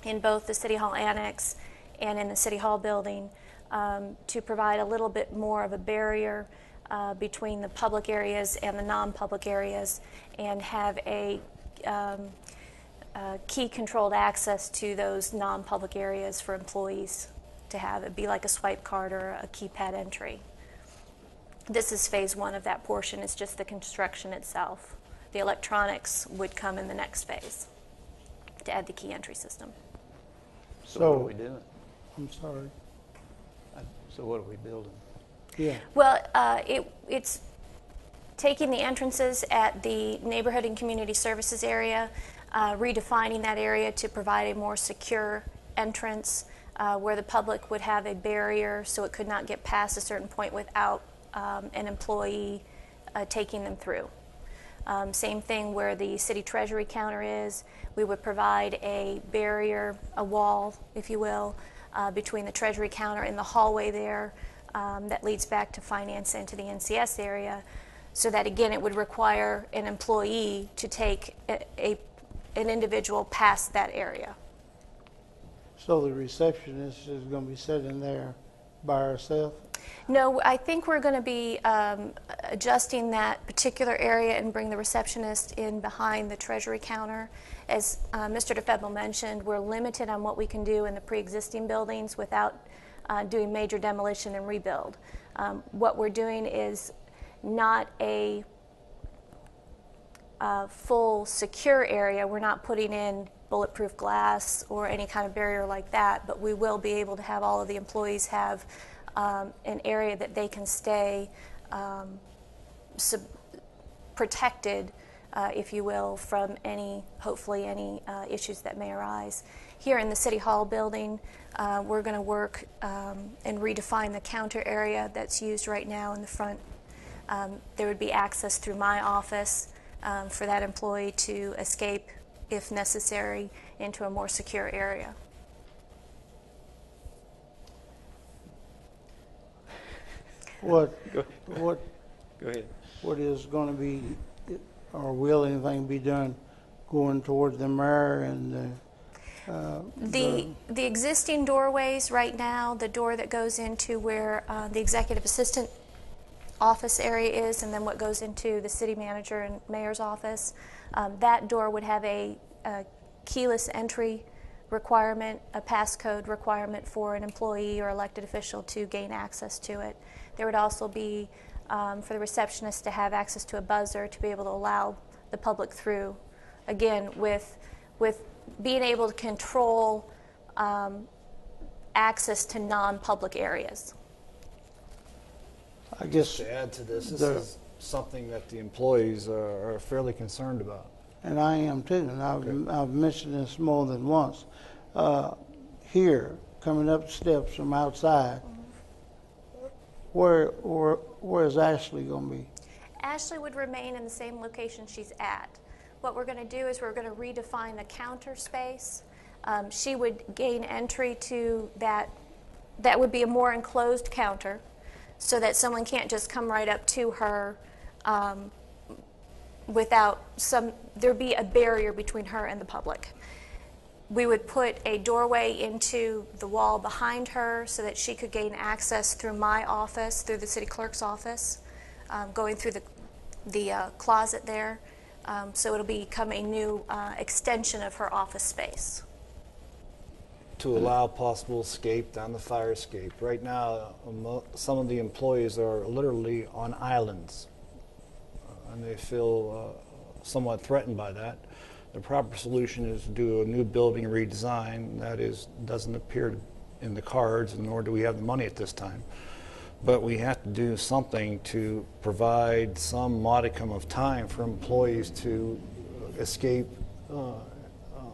[SPEAKER 5] in both the City Hall Annex and in the City Hall building to provide a little bit more of a barrier between the public areas and the non-public areas, and have a key controlled access to those non-public areas for employees to have. It'd be like a swipe card or a keypad entry. This is phase 1 of that portion. It's just the construction itself. The electronics would come in the next phase to add the key entry system.
[SPEAKER 1] So what are we doing?
[SPEAKER 4] I'm sorry.
[SPEAKER 1] So what are we building?
[SPEAKER 4] Yeah.
[SPEAKER 5] Well, it's taking the entrances at the neighborhood and community services area, redefining that area to provide a more secure entrance where the public would have a barrier so it could not get past a certain point without an employee taking them through. Same thing where the city treasury counter is. We would provide a barrier, a wall, if you will, between the treasury counter and the hallway there that leads back to finance and to the NCS area, so that again it would require an employee to take an individual past that area.
[SPEAKER 4] So the receptionist is going to be sitting there by herself?
[SPEAKER 5] No, I think we're going to be adjusting that particular area and bring the receptionist in behind the treasury counter. As Mr. DeFebo mentioned, we're limited on what we can do in the pre-existing buildings without doing major demolition and rebuild. What we're doing is not a full secure area. We're not putting in bulletproof glass or any kind of barrier like that, but we will be able to have all of the employees have an area that they can stay protected, if you will, from hopefully any issues that may arise. Here in the City Hall building, we're going to work and redefine the counter area that's used right now in the front. There would be access through my office for that employee to escape, if necessary, into a more secure area.
[SPEAKER 1] Go ahead.
[SPEAKER 4] What is going to be, or will anything be done going toward the mayor and
[SPEAKER 5] the existing doorways right now, the door that goes into where the executive assistant office area is, and then what goes into the city manager and mayor's office, that door would have a keyless entry requirement, a passcode requirement for an employee or elected official to gain access to it. There would also be for the receptionist to have access to a buzzer to be able to allow the public through. Again, with being able to control access to non-public areas.
[SPEAKER 4] I guess
[SPEAKER 7] to add to this, this is something that the employees are fairly concerned about.
[SPEAKER 4] And I am too, and I've mentioned this more than once. Here, coming up the steps from outside, where is Ashley going to be?
[SPEAKER 5] Ashley would remain in the same location she's at. What we're going to do is we're going to redefine the counter space. She would gain entry to that. That would be a more enclosed counter, so that someone can't just come right up to her without there'd be a barrier between her and the public. We would put a doorway into the wall behind her so that she could gain access through my office, through the city clerk's office, going through the closet there. So it'll become a new extension of her office space.
[SPEAKER 7] To allow possible escape down the fire escape. Right now, some of the employees are literally on islands, and they feel somewhat threatened by that. The proper solution is to do a new building redesign. That doesn't appear in the cards, nor do we have the money at this time. But we have to do something to provide some modicum of time for employees to escape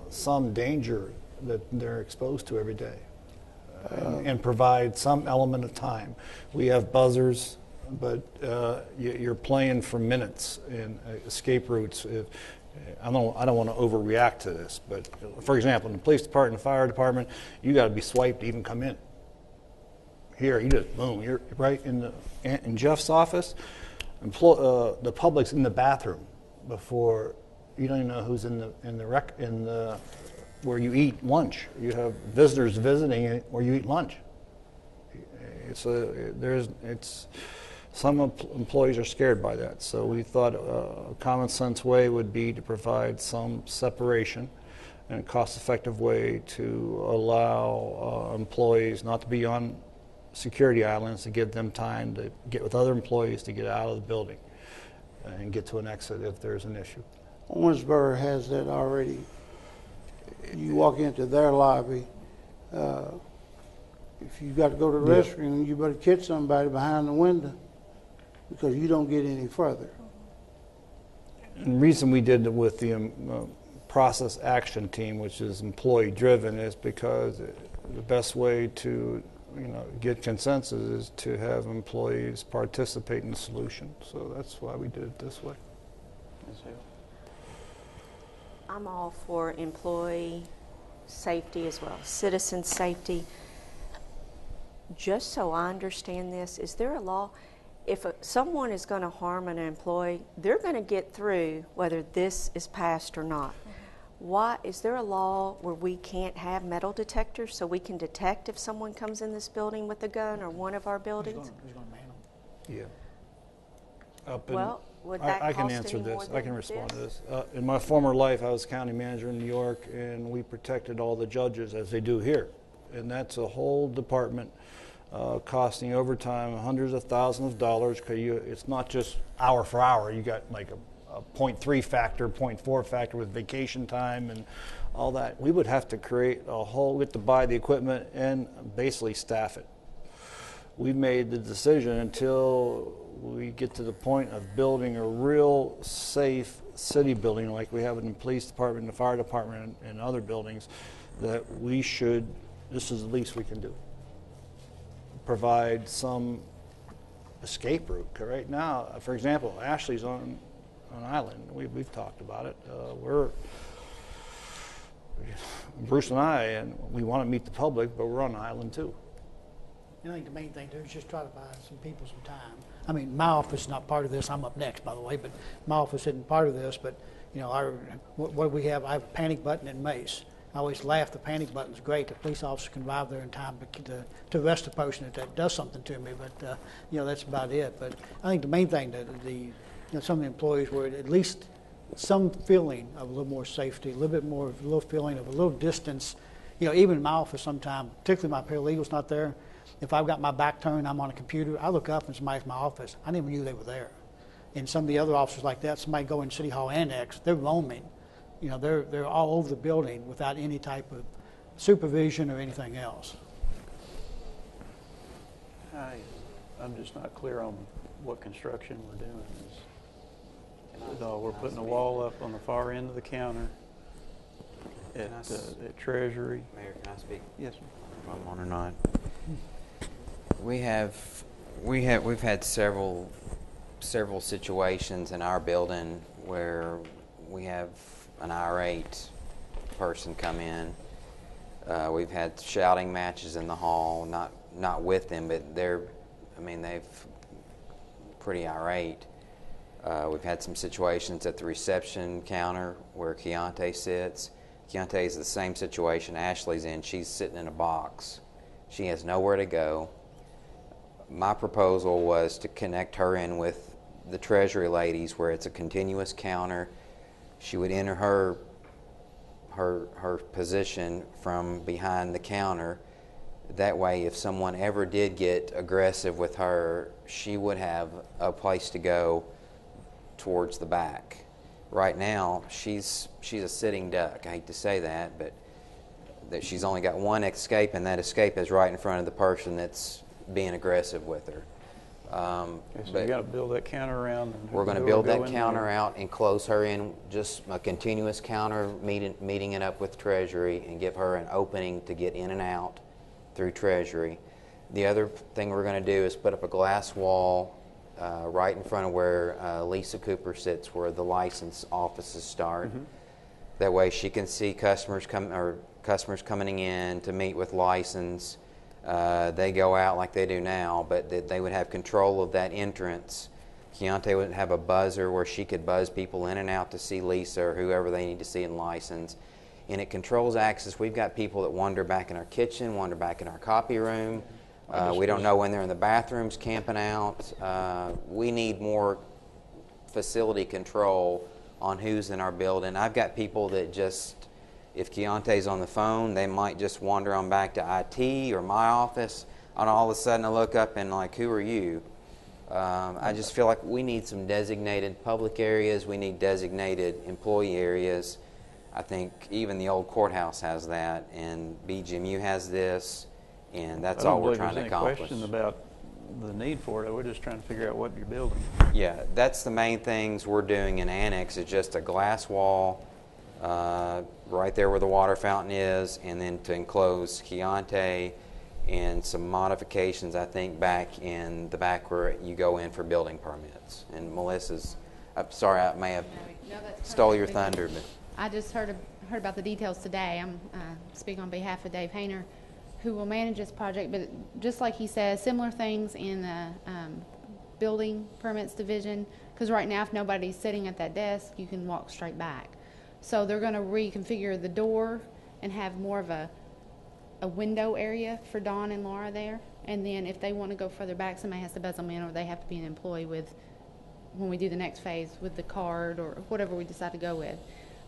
[SPEAKER 7] some danger that they're exposed to every day, and provide some element of time. We have buzzers, but you're playing for minutes in escape routes. I don't want to overreact to this, but for example, in the police department, the fire department, you got to be swiped to even come in. Here, you just boom, you're right in Jeff's office. The public's in the bathroom before you don't even know who's in the where you eat lunch. You have visitors visiting where you eat lunch. Some employees are scared by that, so we thought a common sense way would be to provide some separation and a cost-effective way to allow employees not to be on security islands, to give them time to get with other employees to get out of the building and get to an exit if there's an issue.
[SPEAKER 4] Owensboro has that already. You walk into their lobby, if you got to go to the restroom, you better catch somebody behind the window because you don't get any further.
[SPEAKER 7] And the reason we did it with the process action team, which is employee driven, is because the best way to get consensus is to have employees participate in the solution. So that's why we did it this way.
[SPEAKER 9] I'm all for employee safety as well, citizen safety. Just so I understand this, is there a law? If someone is going to harm an employee, they're going to get through whether this is passed or not. Why is there a law where we can't have metal detectors so we can detect if someone comes in this building with a gun or one of our buildings?
[SPEAKER 7] Yeah.
[SPEAKER 9] Would that
[SPEAKER 7] I can
[SPEAKER 9] cost
[SPEAKER 7] answer
[SPEAKER 9] any more
[SPEAKER 7] this.
[SPEAKER 9] than
[SPEAKER 7] I can respond to this. In my former life, I was county manager in New York, and we protected all the judges as they do here. And that's a whole department costing overtime hundreds of thousands of dollars, because it's not just hour for hour. You got like a 0.3 factor, 0.4 factor with vacation time and all that. We would have to create we have to buy the equipment and basically staff it. We made the decision until we get to the point of building a real safe city building like we have in the police department, the fire department, and other buildings, that this is the least we can do. Provide some escape route. Right now, for example, Ashley's on an island. We've talked about it. Bruce and I, and we want to meet the public, but we're on an island too.
[SPEAKER 19] I think the main thing to do is just try to buy some people some time. I mean, my office is not part of this. I'm up next, by the way, but my office isn't part of this. But, you know, what we have, I have a panic button in Mace. I always laugh. The panic button's great. The police officer can arrive there in time to arrest a person if that does something to me. But, you know, that's about it. But I think the main thing that some of the employees were at least some feeling of a little more safety, a little feeling of a little distance. You know, even in my office sometimes, particularly my paralegal's not there. If I've got my back turned, I'm on a computer, I look up and somebody's in my office. I never knew they were there. And some of the other officers like that, somebody go in City Hall Annex, they're roaming. You know, they're all over the building without any type of supervision or anything else.
[SPEAKER 1] I'm just not clear on what construction we're doing. We're putting a wall up on the far end of the counter at Treasury.
[SPEAKER 20] Mayor, can I speak?
[SPEAKER 1] Yes, sir.
[SPEAKER 20] If I'm on or not. We've had several situations in our building where we have an irate person come in. We've had shouting matches in the hall, not with them, but they've pretty irate. We've had some situations at the reception counter where Keontae sits. Keontae is the same situation Ashley's in. She's sitting in a box. She has nowhere to go. My proposal was to connect her in with the Treasury ladies where it's a continuous counter. She would enter her position from behind the counter. That way, if someone ever did get aggressive with her, she would have a place to go towards the back. Right now, she's a sitting duck. I hate to say that, but that she's only got one escape, and that escape is right in front of the person that's being aggressive with her.
[SPEAKER 1] So you got to build that counter around.
[SPEAKER 20] We're going to build that counter out and close her in, just a continuous counter, meeting it up with Treasury, and give her an opening to get in and out through Treasury. The other thing we're going to do is put up a glass wall right in front of where Lisa Cooper sits, where the license offices start. Mm-hmm. That way she can see customers coming in to meet with license. They go out like they do now, but they would have control of that entrance. Keontae would have a buzzer where she could buzz people in and out to see Lisa or whoever they need to see in license. And it controls access. We've got people that wander back in our kitchen, wander back in our copy room. We don't know when they're in the bathrooms camping out. We need more facility control on who's in our building. I've got people that just, if Keontae's on the phone, they might just wander on back to IT or my office, and all of a sudden I look up and like, who are you? I just feel like we need some designated public areas. We need designated employee areas. I think even the old courthouse has that, and BGMU has this, and that's all we're trying to accomplish.
[SPEAKER 1] I don't believe there's any question about the need for it. We're just trying to figure out what you're building.
[SPEAKER 20] Yeah, that's the main things we're doing in Annex. Is just a glass wall right there where the water fountain is, and then to enclose Keontae, and some modifications, I think, back in the back where you go in for building permits. And Melissa's, I'm sorry, I may have stole your thunder, but
[SPEAKER 6] I just heard about the details today. I'm speaking on behalf of Dave Hayner, who will manage this project. But just like he says, similar things in the building permits division. Because right now, if nobody's sitting at that desk, you can walk straight back. So they're going to reconfigure the door and have more of a window area for Dawn and Laura there. And then if they want to go further back, somebody has to buzz them in, or they have to be an employee with, when we do the next phase, with the card or whatever we decide to go with.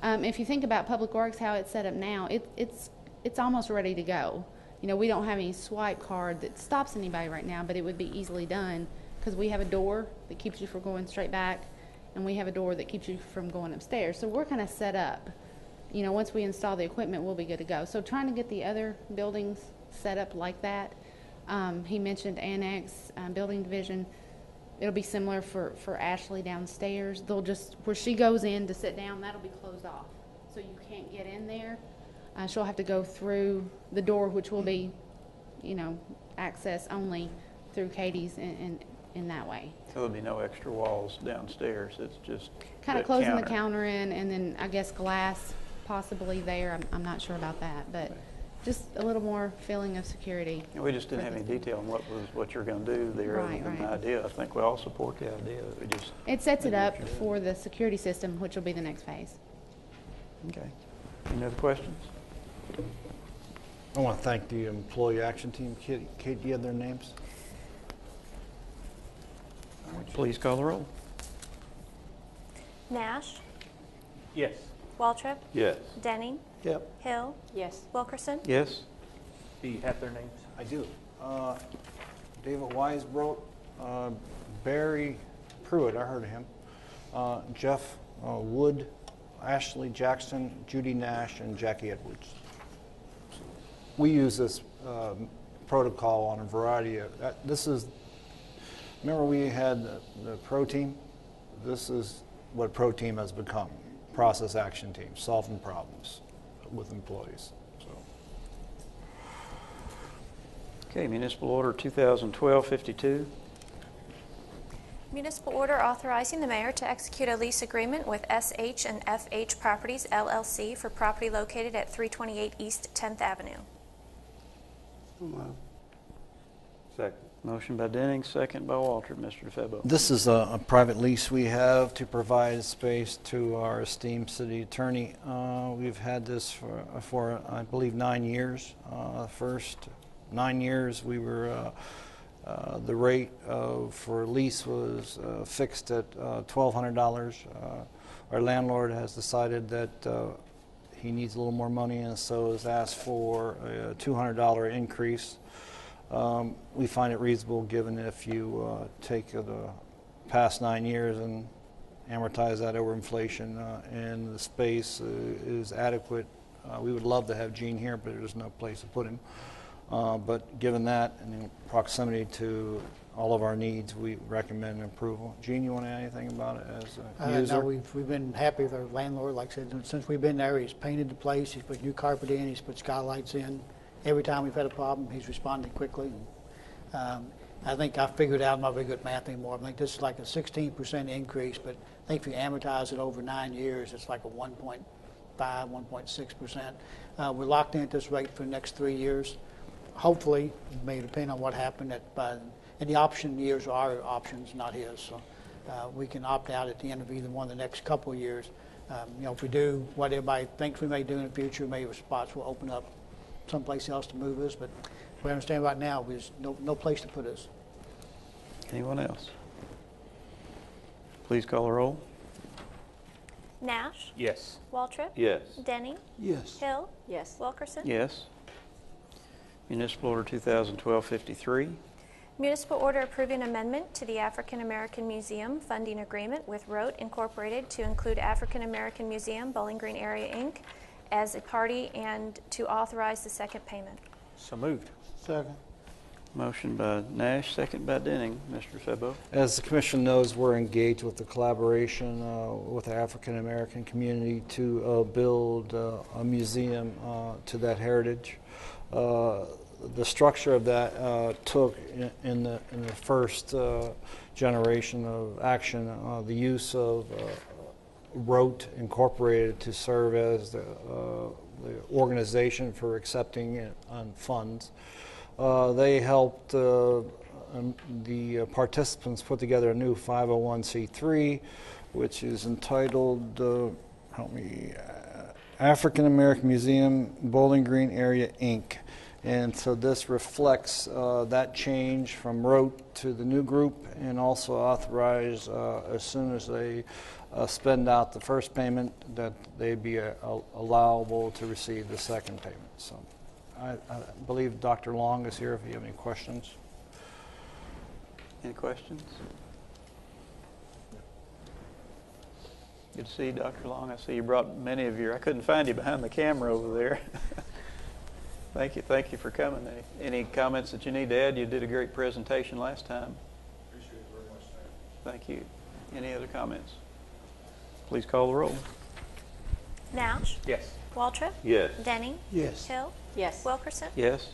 [SPEAKER 6] If you think about Public Works, how it's set up now, it's almost ready to go. You know, we don't have any swipe card that stops anybody right now, but it would be easily done because we have a door that keeps you from going straight back, and we have a door that keeps you from going upstairs. So we're kind of set up. You know, once we install the equipment, we'll be good to go. So trying to get the other buildings set up like that. He mentioned Annex, Building Division. It'll be similar for Ashley downstairs. They'll just, where she goes in to sit down, that'll be closed off. So you can't get in there. She'll have to go through the door, which will be, you know, access only through Katie's and in that way.
[SPEAKER 1] So there'll be no extra walls downstairs, it's just
[SPEAKER 6] Kind of closing the counter in, and then I guess glass possibly there. I'm not sure about that, but just a little more feeling of security.
[SPEAKER 1] And we just didn't have any detail on what you're going to do there, other
[SPEAKER 6] Right,
[SPEAKER 1] than the
[SPEAKER 6] right.
[SPEAKER 1] idea. I think we all support the idea. We just
[SPEAKER 6] It sets it
[SPEAKER 1] maybe what
[SPEAKER 6] up
[SPEAKER 1] you're doing.
[SPEAKER 6] for the security system, which will be the next phase.
[SPEAKER 1] Okay. Any other questions?
[SPEAKER 7] I want to thank the employee action team. Kate, do you have their names?
[SPEAKER 1] Please call the roll.
[SPEAKER 5] Nash,
[SPEAKER 14] Yes.
[SPEAKER 5] Waltrip,
[SPEAKER 8] Yes.
[SPEAKER 5] Denning,
[SPEAKER 1] Yep.
[SPEAKER 5] Hill,
[SPEAKER 9] Yes.
[SPEAKER 5] Wilkerson.
[SPEAKER 1] Yes.
[SPEAKER 14] Do you have their names?
[SPEAKER 7] I do. David Weisbrot, Barry Pruitt, I heard of him, Jeff Wood, Ashley Jackson, Judy Nash, and Jackie Edwards. We use this protocol on a variety of, remember we had the Pro Team? This is what Pro Team has become, process action team, solving problems with employees. So.
[SPEAKER 1] Okay, Municipal Order 2012-52.
[SPEAKER 5] Municipal order authorizing the mayor to execute a lease agreement with SH and FH Properties LLC for property located at 328 East 10th Avenue.
[SPEAKER 8] Second.
[SPEAKER 1] Motion by Denning, second by Waltrip. Mr. DeFebo.
[SPEAKER 7] This is a private lease we have to provide space to our esteemed city attorney. We've had this for I believe 9 years. First 9 years we were, the rate for lease was fixed at $1,200. Our landlord has decided that he needs a little more money, and so has asked for a $200 increase. We find it reasonable given if you take the past 9 years and amortize that over inflation, and the space is adequate. We would love to have Gene here, but there's no place to put him. But given that and in proximity to all of our needs, we recommend approval. Gene, you want to add anything about it as a user?
[SPEAKER 19] No, we've been happy with our landlord. Like I said, since we've been there, he's painted the place, he's put new carpet in, he's put skylights in. Every time we've had a problem, he's responded quickly. I think I figured out, I'm not very good at math anymore. I think this is like a 16% increase, but I think if you amortize it over 9 years, it's like a 1.5, 1.6%. We're locked in at this rate for the next 3 years. Hopefully, it may depend on what happened, and the option years are our options, not his. So we can opt out at the end of either one of the next couple of years. If we do what everybody thinks we may do in the future, maybe spots will open up someplace else to move us, but we understand right now there's no place to put us.
[SPEAKER 1] Anyone else? Please call the roll.
[SPEAKER 5] Nash,
[SPEAKER 14] Yes.
[SPEAKER 5] Waltrip,
[SPEAKER 8] Yes.
[SPEAKER 5] Denning,
[SPEAKER 4] Yes.
[SPEAKER 5] Hill,
[SPEAKER 9] Yes.
[SPEAKER 5] Wilkerson.
[SPEAKER 1] Yes. Municipal Order 2012-53.
[SPEAKER 5] Municipal order approving amendment to the African American Museum funding agreement with Rote Incorporated to include African American Museum, Bowling Green Area, Inc. as a party and to authorize the second payment.
[SPEAKER 14] So moved.
[SPEAKER 4] Second.
[SPEAKER 1] Motion by Nash, second by Denning. Mr. Febo.
[SPEAKER 7] As the Commission knows, we're engaged with the collaboration with the African American community to build a museum to that heritage. The structure of that took in the first generation of action the use of Rote Incorporated to serve as the organization for accepting funds. They helped the participants put together a new 501c3, which is entitled, African American Museum, Bowling Green Area, Inc. And so this reflects that change from Rote to the new group, and also authorize as soon as they spend out the first payment that they be allowable to receive the second payment. So I believe Dr. Long is here if you have any questions.
[SPEAKER 1] Any questions? Good to see you, Dr. Long. I see you brought many of your, I couldn't find you behind the camera over there. Thank you for coming. Any comments that you need to add? You did a great presentation last time.
[SPEAKER 17] Appreciate it very much.
[SPEAKER 1] Thank you. Any other comments? Please call the roll.
[SPEAKER 5] Nash,
[SPEAKER 14] Yes.
[SPEAKER 5] Waltrip,
[SPEAKER 8] Yes.
[SPEAKER 5] Denning,
[SPEAKER 4] Yes.
[SPEAKER 5] Hill,
[SPEAKER 9] Yes.
[SPEAKER 5] Wilkerson.
[SPEAKER 1] Yes.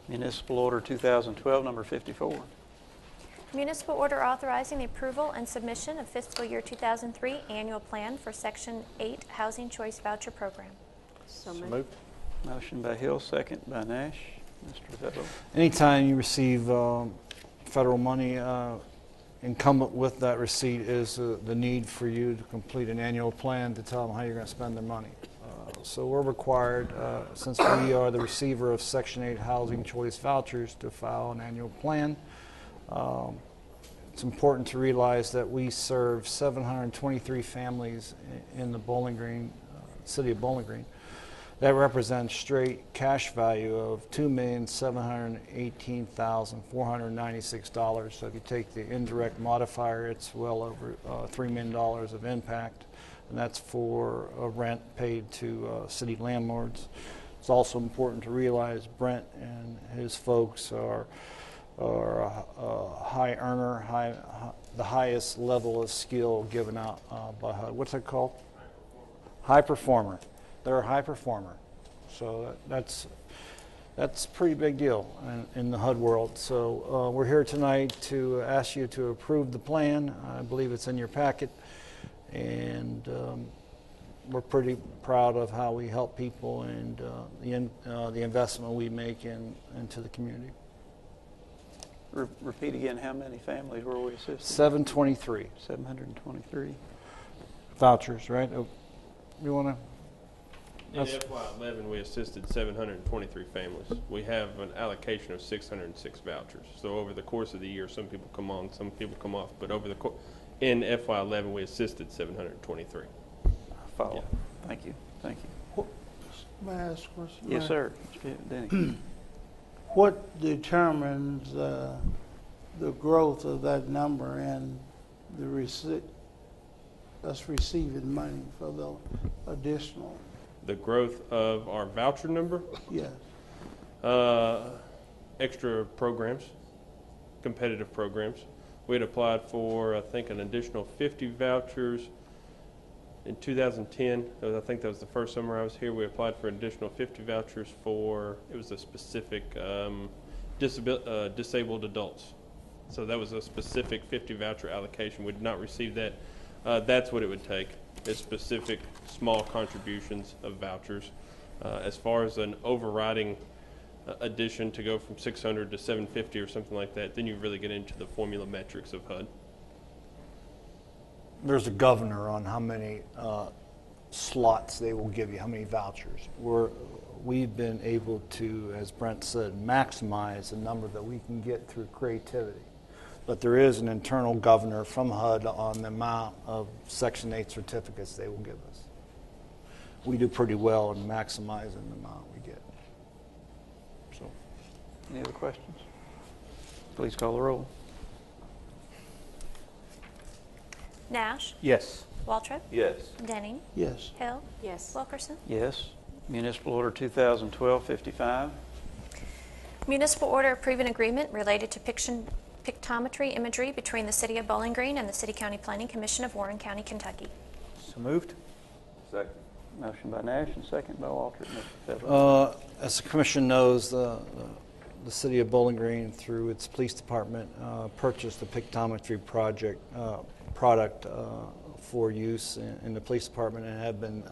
[SPEAKER 1] Municipal Order 2012, number 54.
[SPEAKER 5] Municipal order authorizing the approval and submission of fiscal year 2003 annual plan for Section 8 Housing Choice Voucher Program.
[SPEAKER 9] So moved.
[SPEAKER 1] Motion by Hill, second by Nash. Mr. DeFebo.
[SPEAKER 7] Anytime you receive federal money, incumbent with that receipt is the need for you to complete an annual plan to tell them how you're going to spend their money. So we're required, since we are the receiver of Section 8 Housing Choice Vouchers, to file an annual plan. It's important to realize that we serve 723 families in the Bowling Green, city of Bowling Green. That represents straight cash value of $2,718,496. So if you take the indirect modifier, it's well over $3 million of impact, and that's for rent paid to city landlords. It's also important to realize Brent and his folks are a high earner, the highest level of skill given out by HUD. What's that called? High performer. They're a high performer. So that's a pretty big deal in the HUD world. So we're here tonight to ask you to approve the plan. I believe it's in your packet. And we're pretty proud of how we help people and the investment we make into the community.
[SPEAKER 1] Repeat again, how many families were we assisting?
[SPEAKER 7] 723.
[SPEAKER 1] 723.
[SPEAKER 7] Vouchers, right? Oh, you want to?
[SPEAKER 2] In FY11, we assisted 723 families. We have an allocation of 606 vouchers. So over the course of the year, some people come on, some people come off. But over the in FY11, we assisted 723.
[SPEAKER 1] Follow.
[SPEAKER 2] Yeah.
[SPEAKER 1] Thank you. Thank you.
[SPEAKER 4] May I ask a question?
[SPEAKER 1] Yes, sir. Denny.
[SPEAKER 4] What determines the growth of that number and us receiving money for the additional?
[SPEAKER 2] The growth of our voucher number?
[SPEAKER 4] Yes.
[SPEAKER 2] Extra programs, competitive programs. We had applied for, I think, an additional 50 vouchers in 2010. I think that was the first summer I was here. We applied for an additional 50 vouchers for, it was a specific disabled adults. So that was a specific 50 voucher allocation. We did not receive that. That's what it would take, is specific small contributions of vouchers. As far as an overriding addition to go from 600 to 750 or something like that, then you really get into the formula metrics of HUD.
[SPEAKER 7] There's a governor on how many slots they will give you, how many vouchers. We've been able to, as Brent said, maximize the number that we can get through creativity. But there is an internal governor from HUD on the amount of Section 8 certificates they will give us. We do pretty well in maximizing the amount we get. So,
[SPEAKER 1] any other questions? Please call the roll.
[SPEAKER 5] Nash?
[SPEAKER 14] Yes.
[SPEAKER 5] Waltrip?
[SPEAKER 8] Yes.
[SPEAKER 5] Denning?
[SPEAKER 4] Yes.
[SPEAKER 5] Hill?
[SPEAKER 9] Yes.
[SPEAKER 5] Wilkerson?
[SPEAKER 1] Yes. Municipal Order 2012-55.
[SPEAKER 5] Municipal order approving agreement related to pictometry imagery between the City of Bowling Green and the City County Planning Commission of Warren County, Kentucky.
[SPEAKER 1] So moved.
[SPEAKER 8] Second.
[SPEAKER 1] Motion by Nash and second by Waltrip. Mr.
[SPEAKER 7] Fedler. As the Commission knows, the City of Bowling Green, through its police department, purchased a pictometry product for use in the police department and have been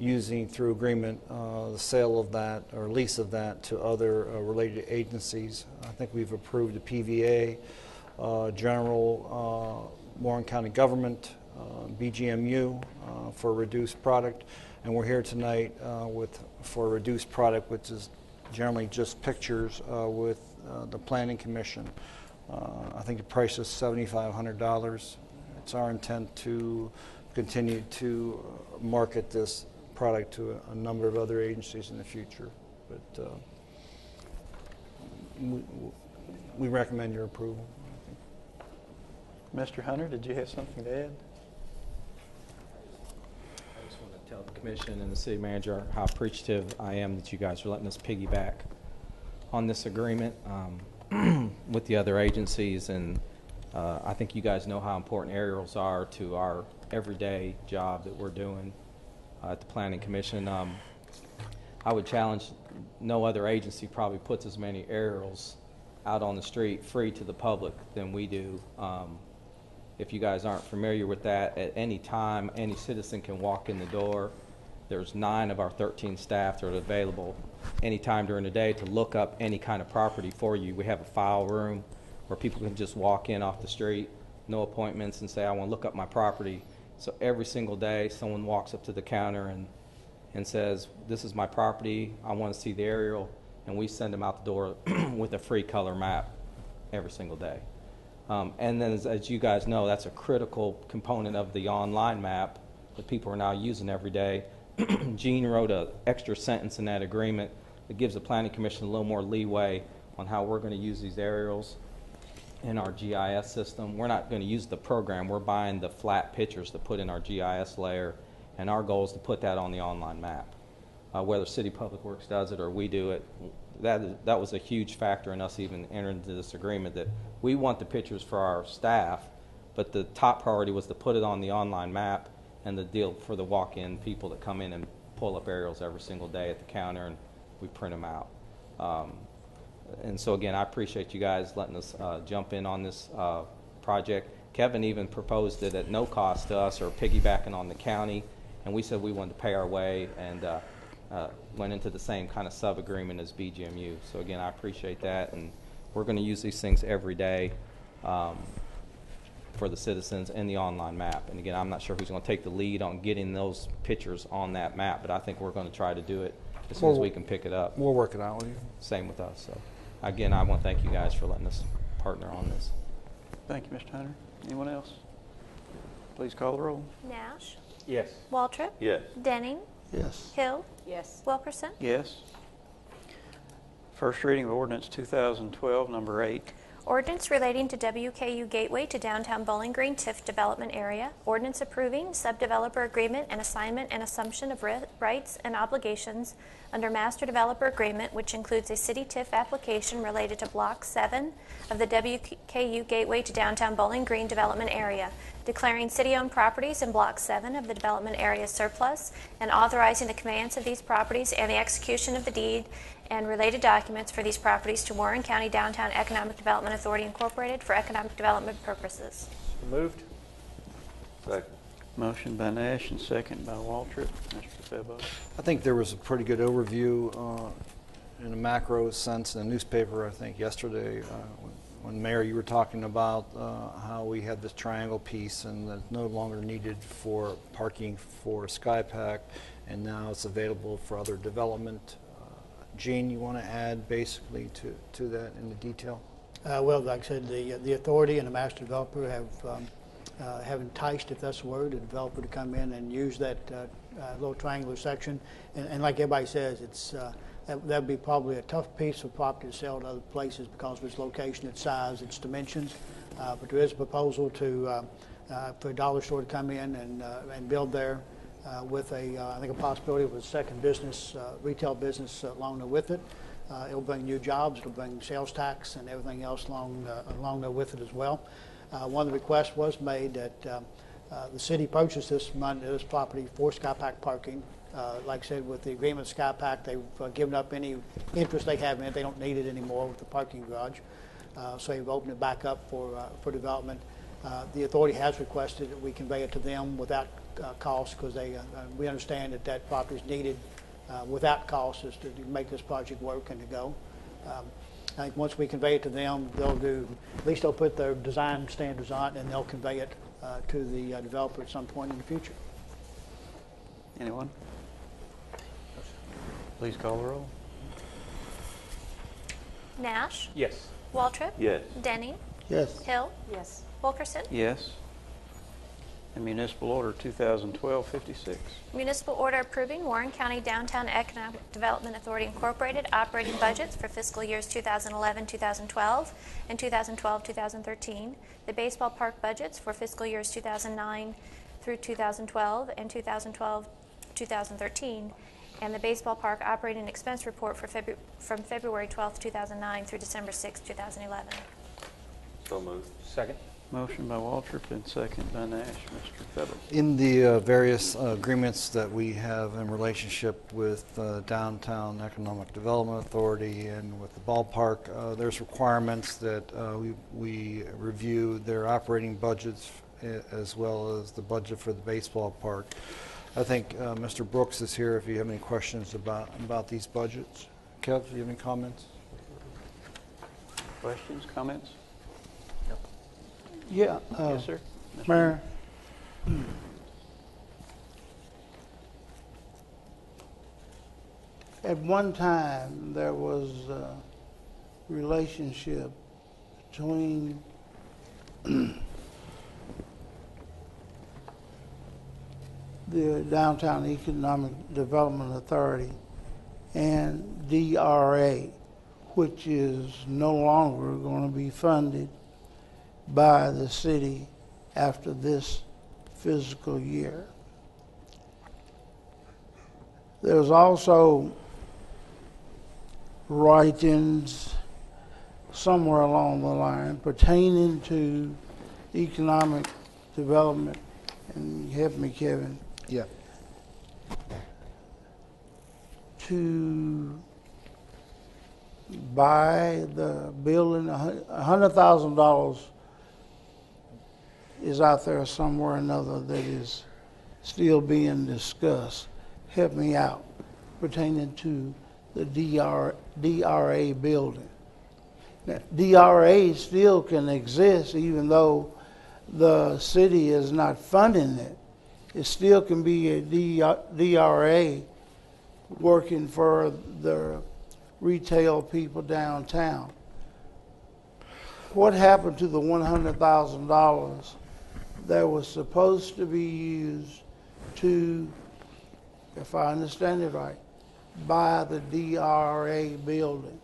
[SPEAKER 7] using through agreement the sale of that or lease of that to other related agencies. I think we've approved the PVA, General Warren County Government, BGMU for a reduced product, and we're here tonight for a reduced product, which is generally just pictures with the Planning Commission. I think the price is $7,500. It's our intent to continue to market this product to a number of other agencies in the future, but we recommend your approval.
[SPEAKER 1] Mr. Hunter, did you have something to add?
[SPEAKER 15] I just want to tell the Commission and the City Manager how appreciative I am that you guys are letting us piggyback on this agreement with the other agencies, and I think you guys know how important aerials are to our everyday job that we're doing at the Planning Commission. I would challenge no other agency probably puts as many aerials out on the street free to the public than we do. If you guys aren't familiar with that, at any time, any citizen can walk in the door. There's 9 of our 13 staff that are available anytime during the day to look up any kind of property for you. We have a file room where people can just walk in off the street, no appointments, and say, I want to look up my property. So every single day, someone walks up to the counter and says, this is my property, I want to see the aerial, and we send them out the door with a free color map every single day. And then, as you guys know, that's a critical component of the online map that people are now using every day. Gene wrote an extra sentence in that agreement that gives the Planning Commission a little more leeway on how we're going to use these aerials in our GIS system. We're not going to use the program. We're buying the flat pictures to put in our GIS layer, and our goal is to put that on the online map. Whether City Public Works does it or we do it, that was a huge factor in us even entering into this agreement, that we want the pictures for our staff, but the top priority was to put it on the online map, and the deal for the walk-in people that come in and pull up aerials every single day at the counter, and we print them out. And so again, I appreciate you guys letting us jump in on this project. Kevin even proposed it at no cost to us or piggybacking on the county, and we said we wanted to pay our way, and went into the same kind of sub-agreement as BGMU. So again, I appreciate that, and we're going to use these things every day for the citizens in the online map. And again, I'm not sure who's going to take the lead on getting those pictures on that map, but I think we're going to try to do it as soon as we can pick it up.
[SPEAKER 7] We'll work it out with you.
[SPEAKER 15] Same with us. So again, I want to thank you guys for letting us partner on this.
[SPEAKER 1] Thank you, Mr. Hunter. Anyone else? Please call the roll.
[SPEAKER 5] Nash,
[SPEAKER 14] Yes.
[SPEAKER 5] Waltrip,
[SPEAKER 8] Yes.
[SPEAKER 5] Denning,
[SPEAKER 4] Yes.
[SPEAKER 5] Hill,
[SPEAKER 9] Yes.
[SPEAKER 5] Wilkerson.
[SPEAKER 1] Yes. First reading of ordinance 2012, number 8.
[SPEAKER 5] Ordinance relating to WKU Gateway to Downtown Bowling Green TIF development area. Ordinance approving subdeveloper agreement and assignment and assumption of rights and obligations under master developer agreement, which includes a city TIF application related to Block 7 of the WKU Gateway to Downtown Bowling Green development area, declaring city-owned properties in Block 7 of the development area surplus, and authorizing the conveyance of these properties and the execution of the deed and related documents for these properties to Warren County Downtown Economic Development Authority Incorporated for economic development purposes.
[SPEAKER 14] Moved.
[SPEAKER 8] Second.
[SPEAKER 1] Motion by Nash and second by Waltrip. Mr. Febo.
[SPEAKER 7] I think there was a pretty good overview in a macro sense in the newspaper, I think, yesterday when Mayor, you were talking about how we had this triangle piece and that's no longer needed for parking for SkyPack, and now it's available for other development. Gene, you want to add basically to that in the detail?
[SPEAKER 19] Well, like I said, the authority and the master developer have enticed, if that's the word, the developer to come in and use that little triangular section. And like everybody says, it's that would be probably a tough piece of property to sell to other places because of its location, its size, its dimensions. But there is a proposal for a dollar store to come in and build there with I think a possibility of a second business, retail business along there with it. It'll bring new jobs, it'll bring sales tax and everything else along there with it as well. One of the requests was made that the city purchased this property for SkyPack parking. Like I said, with the agreement with SkyPack, they've given up any interest they have in it. They don't need it anymore with the parking garage. So they've opened it back up for development. The authority has requested that we convey it to them without cost, because we understand that property is needed without cost is to make this project work and to go. I think once we convey it to them, at least they'll put their design standards on it and they'll convey it to the developer at some point in the future.
[SPEAKER 1] Anyone? Please call the roll.
[SPEAKER 5] Nash,
[SPEAKER 14] Yes.
[SPEAKER 5] Waltrip,
[SPEAKER 8] Yes.
[SPEAKER 5] Denning,
[SPEAKER 4] Yes.
[SPEAKER 5] Hill,
[SPEAKER 9] Yes.
[SPEAKER 5] Wilkerson.
[SPEAKER 1] Yes. And municipal order 2012-56.
[SPEAKER 5] Municipal order approving Warren County Downtown Economic Development Authority Incorporated operating budgets for fiscal years 2011-2012 and 2012-2013, the baseball park budgets for fiscal years 2009 through 2012 and 2012-2013, and the baseball park operating expense report for from February 12, 2009 through December 6, 2011.
[SPEAKER 8] So moved.
[SPEAKER 14] Second.
[SPEAKER 1] Motion by Waltrip and second by Nash. Mr. Febo.
[SPEAKER 7] In the various agreements that we have in relationship with Downtown Economic Development Authority and with the ballpark, there's requirements that we review their operating budgets as well as the budget for the baseball park. I think Mr. Brooks is here if you have any questions about these budgets. Kev, do you have any comments?
[SPEAKER 1] Questions, comments?
[SPEAKER 4] Yeah.
[SPEAKER 1] Yes, sir.
[SPEAKER 4] Mayor. At one time, there was a relationship between the Downtown Economic Development Authority and DRA, which is no longer going to be funded by the city after this fiscal year. There's also writings somewhere along the line pertaining to economic development, and help me, Kevin.
[SPEAKER 7] Yeah.
[SPEAKER 4] To buy the building, $100,000 is out there somewhere or another that is still being discussed. Help me out, pertaining to the DRA building. Now, DRA still can exist even though the city is not funding it. It still can be a DRA working for the retail people downtown. What happened to the $100,000 that was supposed to be used to, if I understand it right, buy the DRA building?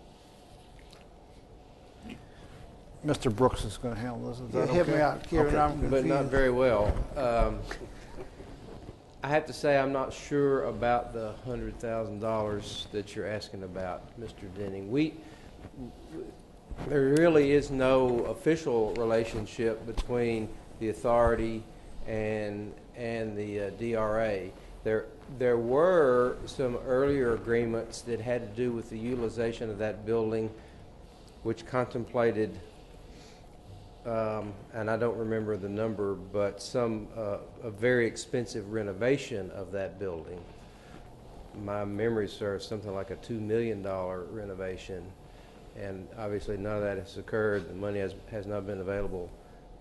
[SPEAKER 7] Mr. Brooks is going to handle this. Is that
[SPEAKER 4] Help
[SPEAKER 7] okay?
[SPEAKER 4] me out, Kevin. I'm confused.
[SPEAKER 21] But not very well. I have to say I'm not sure about the $100,000 that you're asking about, Mr. Denning. There really is no official relationship between the authority and the DRA. There were some earlier agreements that had to do with the utilization of that building, which contemplated, and I don't remember the number, but a very expensive renovation of that building. My memory serves something like a $2 million renovation, and obviously none of that has occurred. The money has not been available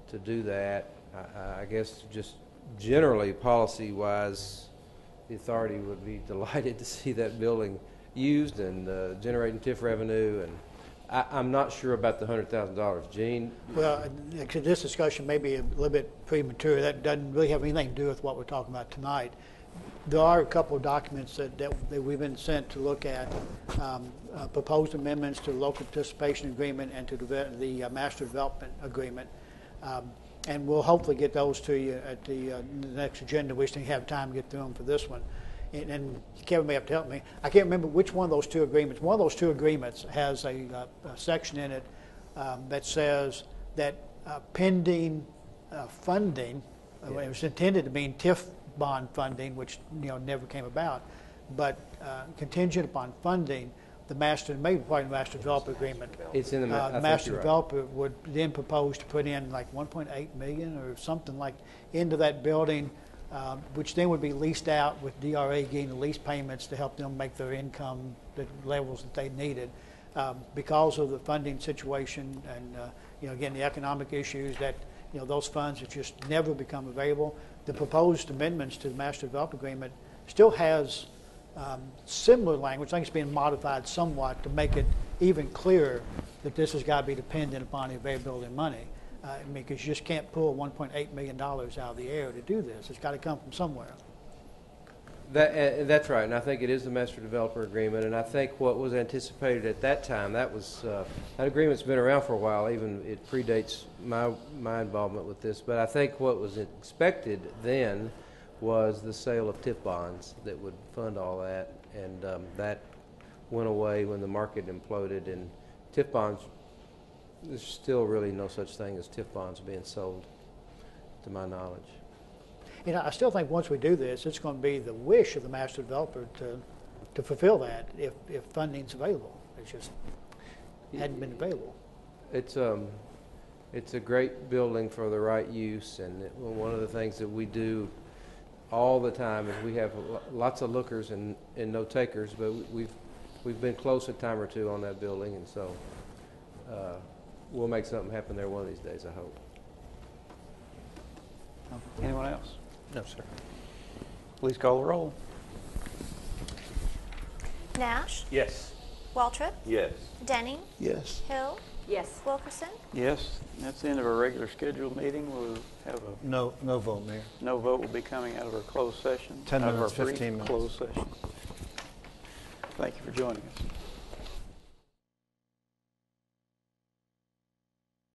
[SPEAKER 21] to do that. I guess just generally, policy-wise, the authority would be delighted to see that building used and generating TIF revenue, and I'm not sure about the $100,000. Gene?
[SPEAKER 19] Well, this discussion may be a little bit premature. That doesn't really have anything to do with what we're talking about tonight. There are a couple of documents that we've been sent to look at, proposed amendments to the local participation agreement and to the master development agreement. And we'll hopefully get those to you at the next agenda. We just didn't have time to get through them for this one. And Kevin may have to help me. I can't remember which one of those two agreements. One of those two agreements has a section in it that says that pending funding, it was intended to mean TIF bond funding, which never came about, but contingent upon funding, the master developer agreement.
[SPEAKER 21] It's in the
[SPEAKER 19] master developer would then propose to put in like 1.8 million or something like into that building. Which then would be leased out with DRA getting the lease payments to help them make their income the levels that they needed. Because of the funding situation and again the economic issues that those funds have just never become available. The proposed amendments to the master development agreement still has similar language. I think it's being modified somewhat to make it even clearer that this has got to be dependent upon the availability of money. Because you just can't pull $1.8 million out of the air to do this. It's got to come from somewhere.
[SPEAKER 21] That's right, and I think it is the master developer agreement. And I think what was anticipated at that time, that agreement's been around for a while. Even it predates my involvement with this. But I think what was expected then was the sale of TIF bonds that would fund all that, and that went away when the market imploded. And TIF bonds there's still really no such thing as TIF bonds being sold, to my knowledge.
[SPEAKER 19] You know, I still think once we do this, it's going to be the wish of the master developer to fulfill that if funding's available. It's just hadn't been available.
[SPEAKER 21] It's a great building for the right use, and one of the things that we do all the time is we have lots of lookers and no takers, but we've been close a time or two on that building, and so we'll make something happen there one of these days, I hope.
[SPEAKER 1] Anyone else?
[SPEAKER 21] No, sir.
[SPEAKER 1] Please call the roll.
[SPEAKER 5] Nash,
[SPEAKER 14] Yes.
[SPEAKER 5] Waltrip,
[SPEAKER 8] Yes.
[SPEAKER 5] Denning,
[SPEAKER 4] Yes.
[SPEAKER 5] Hill,
[SPEAKER 9] Yes.
[SPEAKER 5] Wilkerson.
[SPEAKER 1] Yes, that's the end of our regular scheduled meeting. We'll have a
[SPEAKER 7] No vote, Mayor.
[SPEAKER 1] no vote will be coming out of our closed session.
[SPEAKER 7] 10
[SPEAKER 1] out of
[SPEAKER 7] minutes,
[SPEAKER 1] our
[SPEAKER 7] 15
[SPEAKER 1] brief
[SPEAKER 7] minutes.
[SPEAKER 1] closed session. Thank you for joining us.